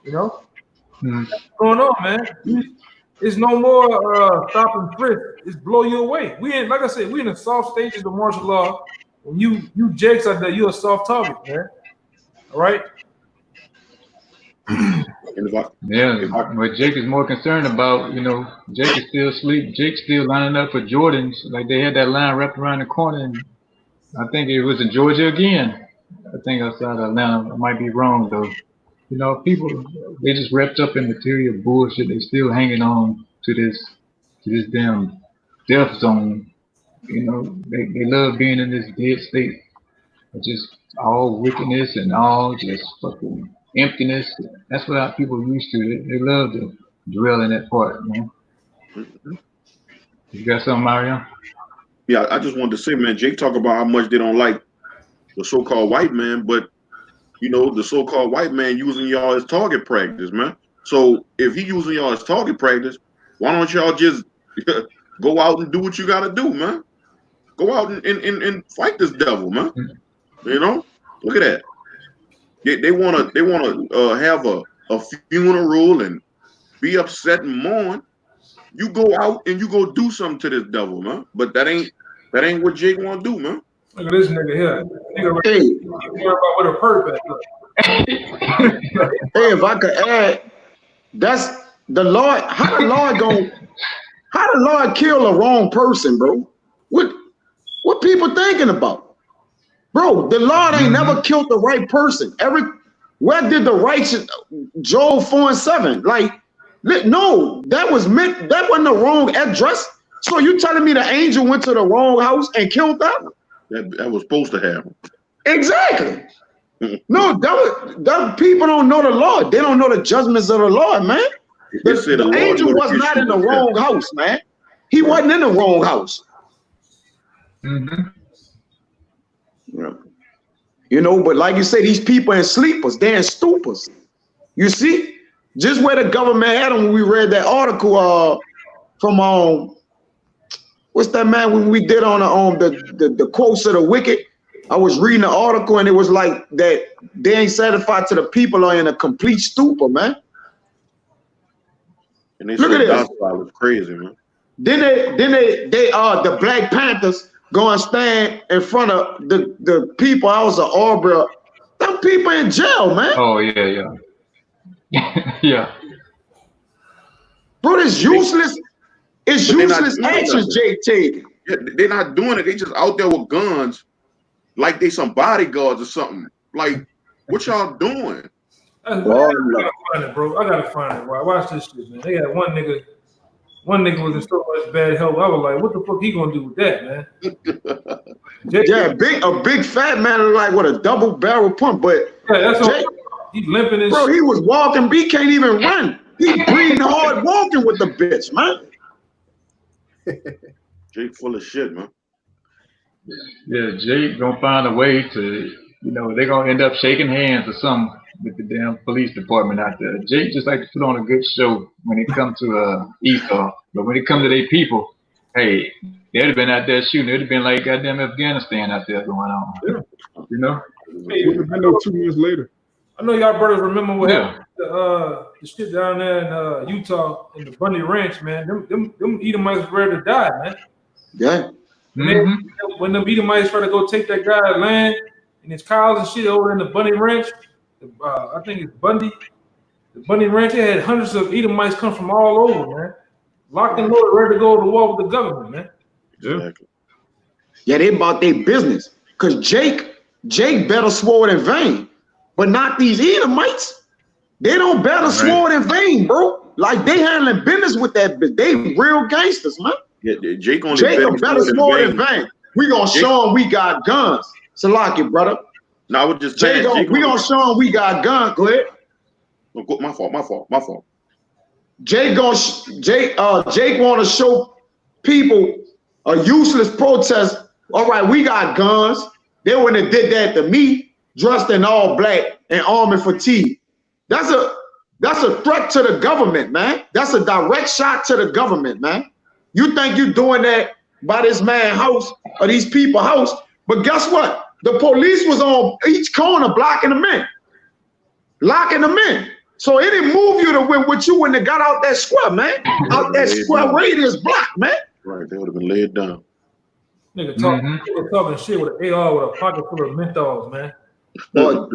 What's going on, man? It's no more stop and frisk. It's blow you away. Like I said, we in the soft stages of martial law. When you Jakes out there, you're a soft target, man. All right. What Jake is more concerned about, Jake is still asleep. Jake's still lining up for Jordans. Like they had that line wrapped around the corner, and I think it was in Georgia again. I think outside of Atlanta. I might be wrong though. People, they just wrapped up in material bullshit. They still hanging on to this damn death zone. They love being in this dead state. It's just all wickedness and all just fucking emptiness. That's what our people used to. They love to dwell in that part, man. You got something, Mario? Yeah, I just wanted to say, man, Jake talk about how much they don't like the so-called white man, but the so-called white man using y'all as target practice, man. So if he using y'all as target practice, why don't y'all just go out and do what you gotta do, man? Go out and fight this devil, man. Look at that. They wanna have a funeral and be upset and mourn. You go out and you go do something to this devil, man. But that ain't what Jake want to do, man. Look at this nigga here. Worry about what a perp at. Hey, if I could add, that's the Lord. How the Lord kill a wrong person, bro? What people thinking about, bro? The Lord ain't never killed the right person. Where did the righteous Joel 4:7? Like, no, that wasn't the wrong address. So you telling me the angel went to the wrong house and killed them? That was supposed to happen. Exactly. No, that people don't know the Lord. They don't know the judgments of the Lord, man. The angel was not in the wrong house, man. He wasn't in the wrong house. Mm-hmm. Yeah. You know, but like you say, these people ain't sleepers, they're in stupors. You see, just where the government had them when we read that article from what's that man when we did on the quotes of the wicked. I was reading the article and it was like that they ain't satisfied to the people are in a complete stupor, man. And they Look said at this. gospel was crazy, man. Then they the Black Panthers go and stand in front of the people house of Aubrey. Them people in jail, man. Oh yeah. Yeah. Bro, it's useless. It's But they're not useless doing actions nothing. Jake taking. Yeah, they're not doing it. They just out there with guns, like they some bodyguards or something. Like, what y'all doing? I gotta find it, bro. I gotta find it. Watch this shit, man. They got one nigga was in so much bad health. I was like, what the fuck he gonna do with that, man? Yeah, a big fat man look like with a double barrel pump, but yeah, that's Jake, he's limping and bro, shit. he was walking, he can't even run. He breathing hard walking with the bitch, man. Jake full of shit, man. Yeah, Jake gonna find a way to, they're gonna end up shaking hands or something with the damn police department out there. Jake just like to put on a good show when it comes to Esau, but when it comes to their people, hey, they'd have been out there shooting. It'd have been like goddamn Afghanistan out there going on. Yeah. Hey, Would have been there 2 years later. I know y'all brothers remember what happened the shit down there in Utah in the Bundy Ranch, man. Them Edomites were ready to die, man. Yeah. When the Edomites try to go take that guy's land and his cows and shit over in the Bundy Ranch, I think it's Bundy. The Bundy Ranch, they had hundreds of Edomites come from all over, man. Locked and loaded, ready to go to war with the government, man. Exactly. Yeah, they about their business. Cause Jake better swore in vain, but not these Edomites. They don't better swore in vain, bro. Like they handling business with that, but they real gangsters, man. Yeah, Jake better swore in vain. We gonna show him we got guns. Salaki, brother. No, I would just say we gonna show him we got guns. Go ahead. No, my fault. Jake want to show people a useless protest. All right, we got guns. They wouldn't have did that to me, dressed in all black and armed and fatigue. That's a threat to the government, man. That's a direct shot to the government, man. You think you're doing that by this man's house or these people's house, but guess what? The police was on each corner blocking them in, locking them in. So it didn't move you to win with you when they got out that square, man. Out that square radius block, man. Right, they would have been laid down. Nigga talking shit with an AR with a pocket full of menthols, man. But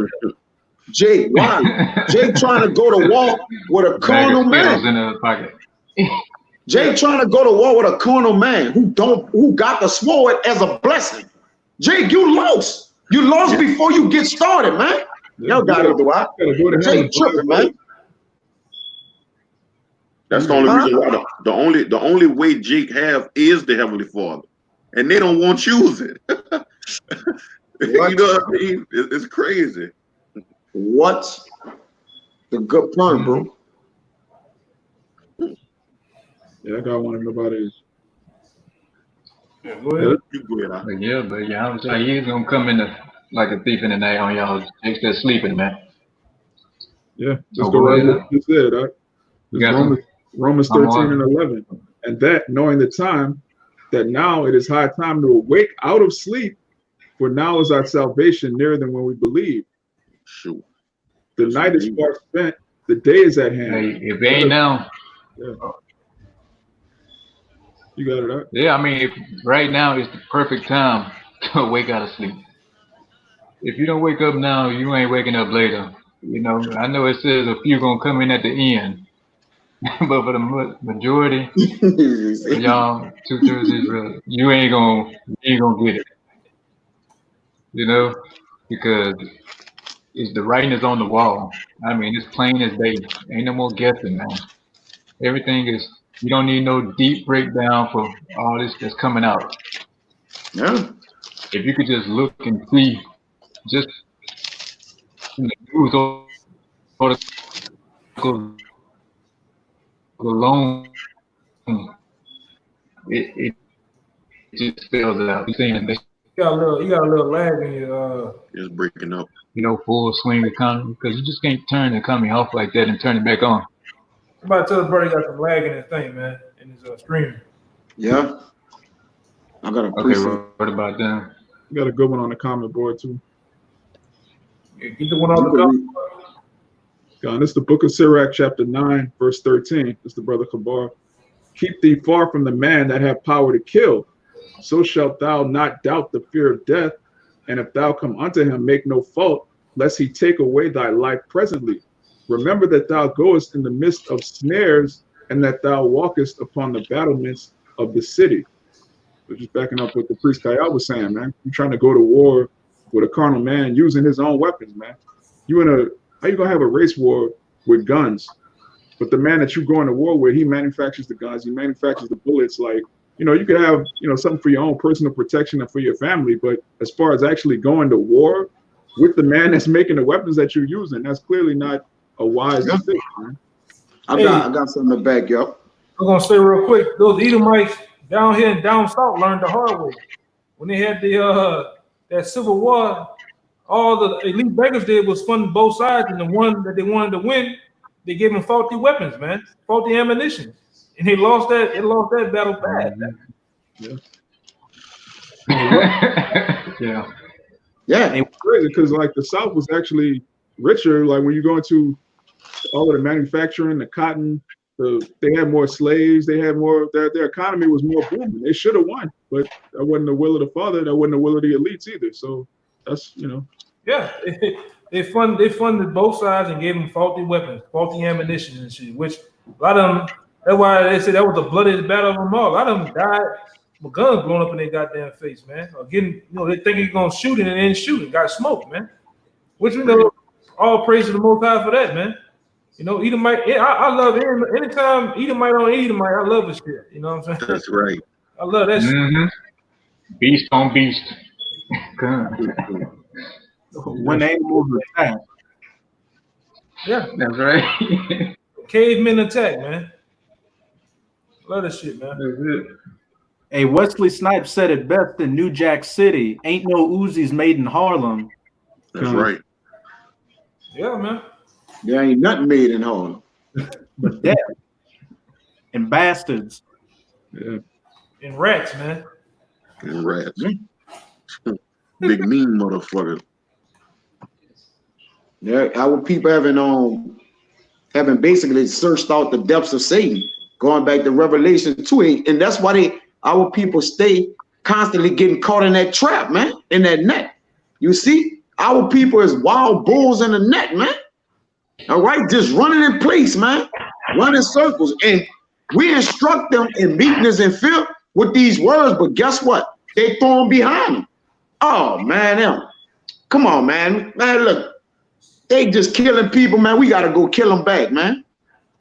Jake, why? Jake trying to go to war with a carnal man. In the pocket. Jake trying to go to war with a carnal man who got the sword as a blessing. Jake, you lost. You lost before you get started, man. Y'all got it, do I? Jake tripping, man. That's the only reason why the only way Jake have is the Heavenly Father, and they don't want to use it. You know what I mean? It's crazy. What? The good point, bro. Yeah, I got one of nobody's. Yeah, go ahead. You go ahead. But he's gonna come in like a thief in the night on y'all. Jake's just sleeping, man. Yeah, just go right what you said. It's Romans 13 and 11. And that, knowing the time, that now it is high time to awake out of sleep, for now is our salvation nearer than when we believe. Shoot. The night is far spent, the day is at hand. Hey, if it ain't now. Yeah. You got it, right? Yeah, I mean, right now is the perfect time to wake out of sleep. If you don't wake up now, you ain't waking up later. I know it says a few gonna come in at the end, but for the majority, for y'all 2/3 Israel, you ain't gonna get it. Because the writing is on the wall. I mean, it's plain as day. Ain't no more guessing, man. Everything is. You don't need no deep breakdown for all this that's coming out. Yeah. If you could just look and see, just in the news articles alone, it just spells it out. You're saying that, You got a little lag in your It's breaking up. full swing economy, because you just can't turn the economy off like that and turn it back on. Somebody tell the brother you got some lag in his thing, man, in his stream. Yeah. I got a Okay, preset. what about them? You got a good one on the comment board too. Get the one on the top. God, this is the book of Sirach, chapter 9, verse 13. This is the brother Kabar. Keep thee far from the man that have power to kill. So shalt thou not doubt the fear of death. And if thou come unto him, make no fault, lest he take away thy life presently. Remember that thou goest in the midst of snares, and that thou walkest upon the battlements of the city. So just backing up what the priest Kayal was saying, man. You're trying to go to war with a carnal man using his own weapons, man. How you gonna have a race war with guns? But the man that you're going to war with, he manufactures the guns, he manufactures the bullets. Like, you could have, something for your own personal protection and for your family. But as far as actually going to war with the man that's making the weapons that you're using, that's clearly not a wise decision, man. I got something to back you up. I'm gonna say real quick, those Edomites down here and down south learned the hard way. When they had that civil war, all the elite beggars did was fund both sides, and the one that they wanted to win, they gave them faulty weapons, man, faulty ammunition, and they lost that. It lost that battle bad. Yeah. It's crazy because like the South was actually richer. Like when you go into all of the manufacturing, the cotton, they had more slaves. They had more. Their economy was more booming. They should have won, but that wasn't the will of the father. That wasn't the will of the elites either. So that's Yeah, they funded both sides and gave them faulty weapons, faulty ammunition and shit. Which a lot of them. That's why they said that was the bloodiest battle of them all. A lot of them died with guns blown up in their goddamn face, man. Or getting, they think you're gonna shoot and then shooting, got smoked, man. Which all praise to the Most High for that, man. Edomite. I love it. Anytime Edomite on Edomite, I love this shit. You know what I'm saying? That's right. I love that shit. Beast on beast. When animals attack. Yeah, that's right. Cavemen attack, man. Love this shit, man. That's it. Hey, Wesley Snipes said it best in New Jack City. Ain't no Uzis made in Harlem. That's right. Yeah, man. There ain't nothing made in Harlem. But death and bastards. Yeah. And rats, man. And rats. Big mean motherfucker. Yeah, our people having basically searched out the depths of Satan, going back to Revelation 2:8, and that's why our people stay constantly getting caught in that trap, man, in that net. You see, our people is wild bulls in the net, man. All right, just running in place, man, running circles, and we instruct them in meekness and fear with these words, but guess what? They throw them behind them. Oh man, come on, man, look. They just killing people, man. We got to go kill them back, man.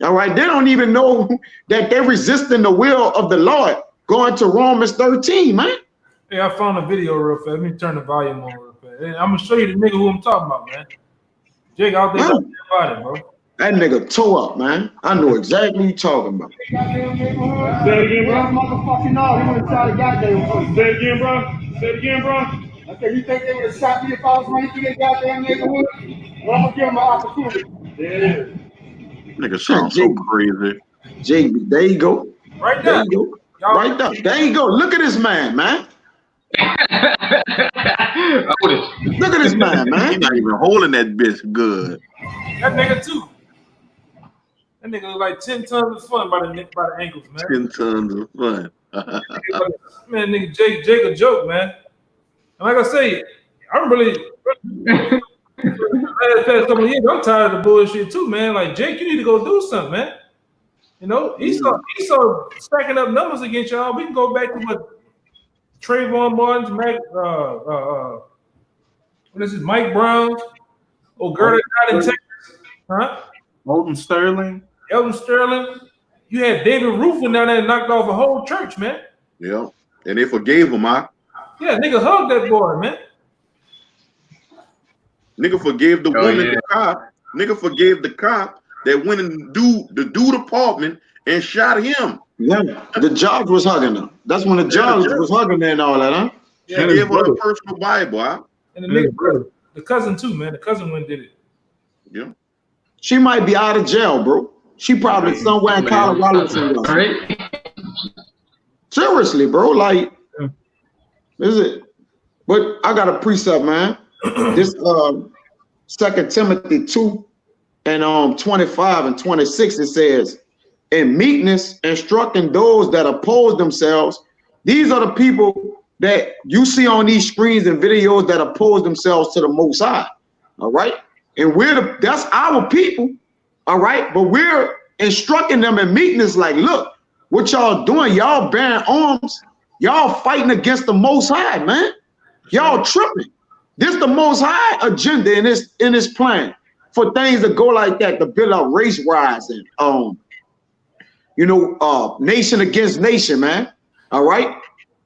All right. They don't even know that they're resisting the will of the Lord. Going to Romans 13, man. Hey, I found a video real fast. Let me turn the volume on real fast. Hey, I'm going to show you the nigga who I'm talking about, man. Jake out there about it, bro. That nigga tore up, man. I know exactly what you're talking about. Say it again, bro. Motherfucking no. You want to try the goddamn. Say it again, bro. Say it again, bro. Okay, you think they would have shot me if I was running through their goddamn neighborhood? Well, I'm gonna give them an opportunity. There it is. Nigga sounds so crazy. JB, there you go. Right there. There you go. Right there. There you go. Look at this man, man. Look at this man, man. He's not even holding that bitch good. That nigga too. That nigga was like 10 tons of fun by the ankles, man. 10 tons of fun. Man, nigga, Jake a joke, man. And like I say, I'm really past couple of years, I'm tired of the bullshit too, man. Like Jake, you need to go do something, man. Esau stacking up numbers against y'all. We can go back to what Trayvon Martin's, Mike Brown's, Gerda got in Texas, huh? Elton Sterling. You had David Rufin down there and knocked off a whole church, man. Yeah, and they forgave him, huh? Yeah, nigga hugged that boy, man. Nigga forgave the woman, the cop. Nigga forgave the cop that went and do the apartment and shot him. Yeah, the judge was hugging them. That's when the judge was hugging them and all that, huh? Yeah, And He his gave her a brother. personal Bible. Huh? and the And his nigga, brother. the cousin too, man. The cousin went and did it. Yeah. She might be out of jail, bro. She probably somewhere in Colorado somewhere. Right? Seriously, bro. Like, Yeah. is it? But I got a precept, man. This 2 Timothy 2 and 25 and 26, it says, in meekness, instructing those that oppose themselves. These are the people that you see on these screens and videos that oppose themselves to the Most High. All right. And that's our people. All right. But we're instructing them in meekness, like, look, what y'all doing? Y'all bearing arms. Y'all fighting against the Most High, man. Y'all tripping. This the Most High agenda in this plan for things to go like that, to build up race wise and nation against nation, man. All right.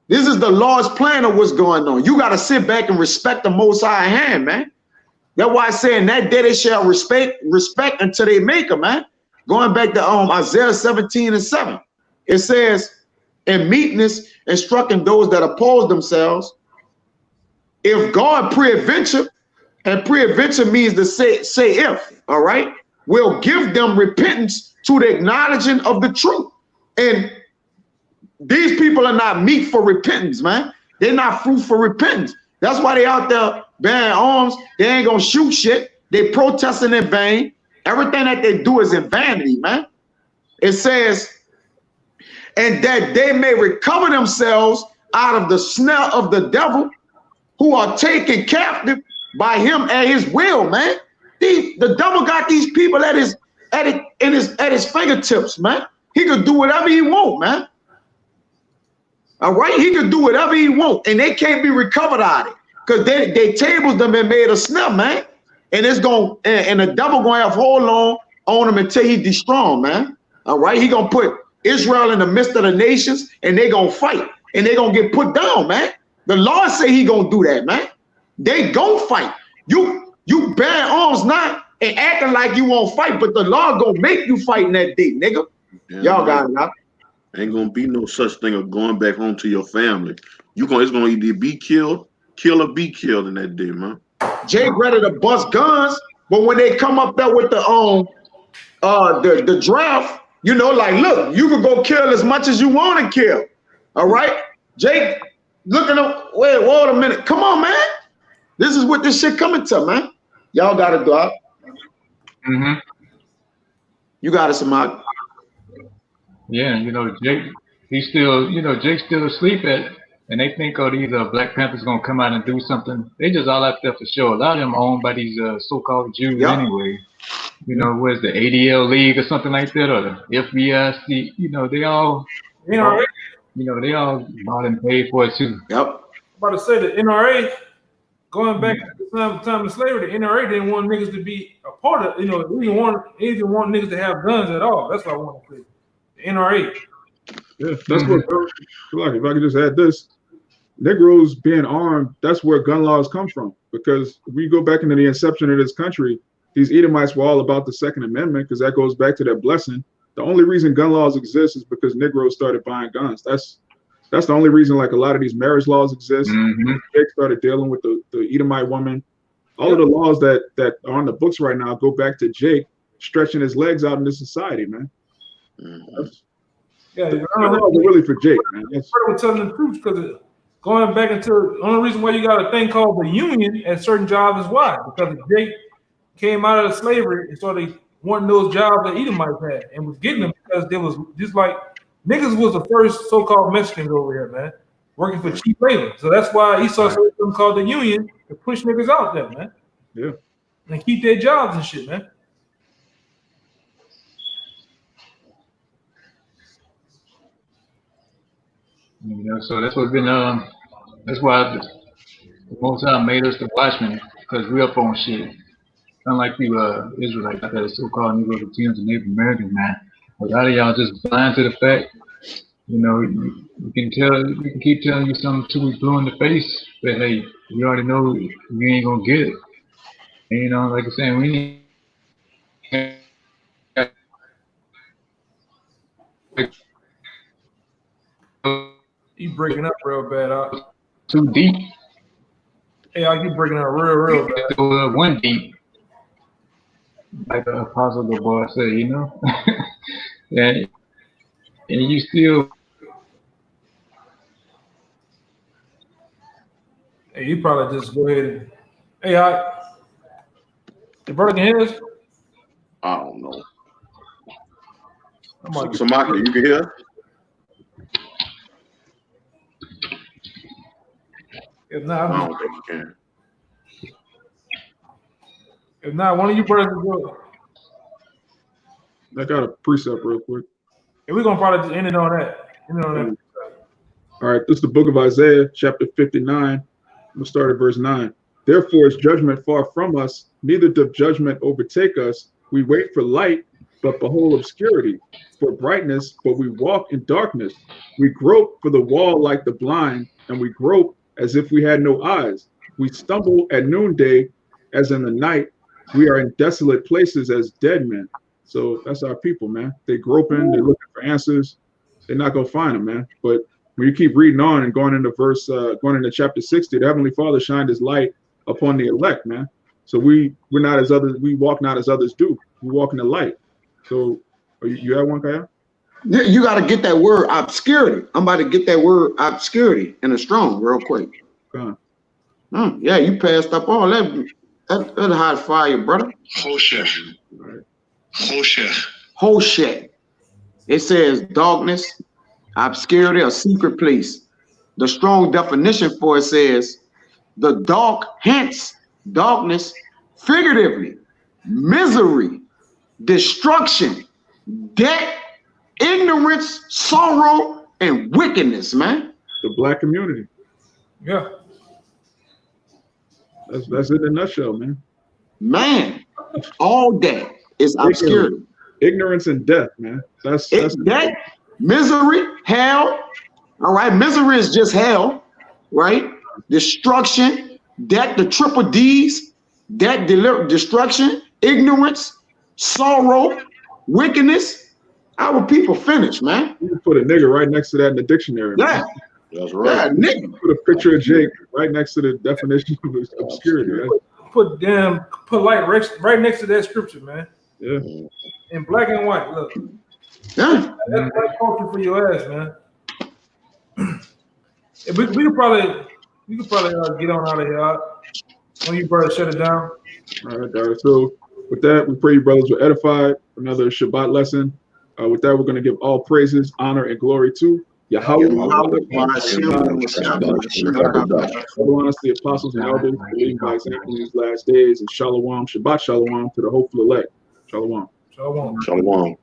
This is the Lord's plan of what's going on. You got to sit back and respect the Most High hand, man. That's why I say in that day they shall respect until they make them, man. Going back to Isaiah 17 and 7, it says, in meekness, instructing those that oppose themselves. If God preadventure, and preadventure means to say if, all right, will give them repentance to the acknowledging of the truth. And these people are not meet for repentance, man. They're not fruit for repentance. That's why they out there bearing arms. They ain't gonna shoot shit. They protesting in vain. Everything that they do is in vanity, man. It says, and that they may recover themselves out of the snare of the devil, who are taken captive by him at his will, man. The devil got these people at his fingertips, man. He could do whatever he want, man. All right, he could do whatever he want, and they can't be recovered out of it, because they tables them and made a snare, man. And it's going and the devil gonna have hold on him until he destroy him, man. All right, he gonna put Israel in the midst of the nations, and they gonna fight, and they gonna get put down, man. The Lord say he gonna do that, man. They gonna fight. You bear arms now and acting like you won't fight, but the Lord gonna make you fight in that day, nigga. Y'all got it, now. Ain't gonna be no such thing of going back home to your family. It's gonna either be kill or be killed in that day, man. Jake ready to bust guns, but when they come up there with the draft, like, look, you can go kill as much as you want to kill. All right, Jake, looking up. Wait a minute. Come on, man. This is what this shit coming to, man. Y'all got it, dog. Mm-hmm. You got it, Samad. Yeah, Jake, Jake's still asleep and they think, these Black Panthers gonna come out and do something. They just all out there for show. A lot of them are owned by these so-called Jews anyway. Where's the ADL League or something like that, or the FBIC? They all, they all bought and paid for it too. Yep. I'm about to say the NRA, going back to the time of slavery, the NRA didn't want niggas to be a part of. They didn't want niggas to have guns at all. That's what I want to say. The NRA. Yeah, that's what. Like, if I could just add this, Negroes being armed, that's where gun laws come from. Because if we go back into the inception of this country, these Edomites were all about the Second Amendment, because that goes back to their blessing. The only reason gun laws exist is because Negroes started buying guns. That's the only reason, like, a lot of these marriage laws exist. Mm-hmm. Jake started dealing with the Edomite woman. All of the laws that are on the books right now go back to Jake stretching his legs out into society, man. Mm-hmm. Yeah, the laws are really for Jake, man. We're telling the truth, because going back into the only reason why you got a thing called the union at certain jobs is why, because Jake came out of slavery and started wanting those jobs that Edomites had and was getting them because there was just like niggas was the first so-called Mexicans over here, man, working for cheap labor. So that's why Esau started something called the union to push niggas out there, man. Yeah. And keep their jobs and shit, man. So that's what's been that's why the Most High made us the watchmen, because we up on shit. Unlike you Israelites, like that so-called Negro Latins and Native Americans, man. A lot of y'all just blind to the fact. You can keep telling you something till we blue in the face, but hey, you already know you ain't gonna get it. And like I'm saying, we need breaking up real bad. Too deep. Hey, I keep breaking up real bad. So one deep, like the apostle the boy said, you know. and you still. Hey, you probably just go ahead. Hey, the brother can hear us? I don't know. So Maki, you can hear? If not, I don't think you can. If not, one of you brothers go. I got a precept real quick. And we're gonna probably just end it on that. All right, this is the book of Isaiah, chapter 59. We'll start at verse 9. Therefore is judgment far from us, neither doth judgment overtake us. We wait for light, but behold obscurity, for brightness, but we walk in darkness. We grope for the wall like the blind, and we grope as if we had no eyes. We stumble at noonday as in the night. We are in desolate places as dead men. So that's our people, man. They groping, they're looking for answers. They're not gonna find them, man. But when you keep reading on and going into chapter 60, the Heavenly Father shined his light upon the elect, man. So we're not as others, we walk not as others do. We walk in the light. So you have one, Kaya? You got to get that word obscurity. I'm about to get that word obscurity in a strong real quick. Yeah, you passed up all that. That hot fire, brother. Hoshech. Hoshech. Hoshech. It says darkness, obscurity, a secret place. The strong definition for it says the dark, hence darkness, figuratively, misery, destruction, debt, ignorance, sorrow, and wickedness, man. The black community. Yeah. That's it in a nutshell, man. Man, all that is obscurity. Ignorance and death, man. That's death, misery, hell. All right, misery is just hell, right? Destruction, death, the triple D's, death, destruction, ignorance, sorrow, wickedness. Our people finished, man. You can put a nigga right next to that in the dictionary. Yeah. Man. That's right. Yeah, nigga. Put a picture of Jake right next to the definition of obscurity. Right? Put light right next to that scripture, man. Yeah. In black and white. Look. Yeah. That's like culture for your ass, man. we could probably get on out of here. When you brothers shut it down. All right. So with that, we pray you brothers were edified. Another Shabbat lesson. With that, we're going to give all praises, honor, and glory to Yahawashi, the apostles and elders, leading by example in these last days, and Shalawam, Shabbat Shalawam to the hopeful elect. Shalawam. Shalawam. Shalom.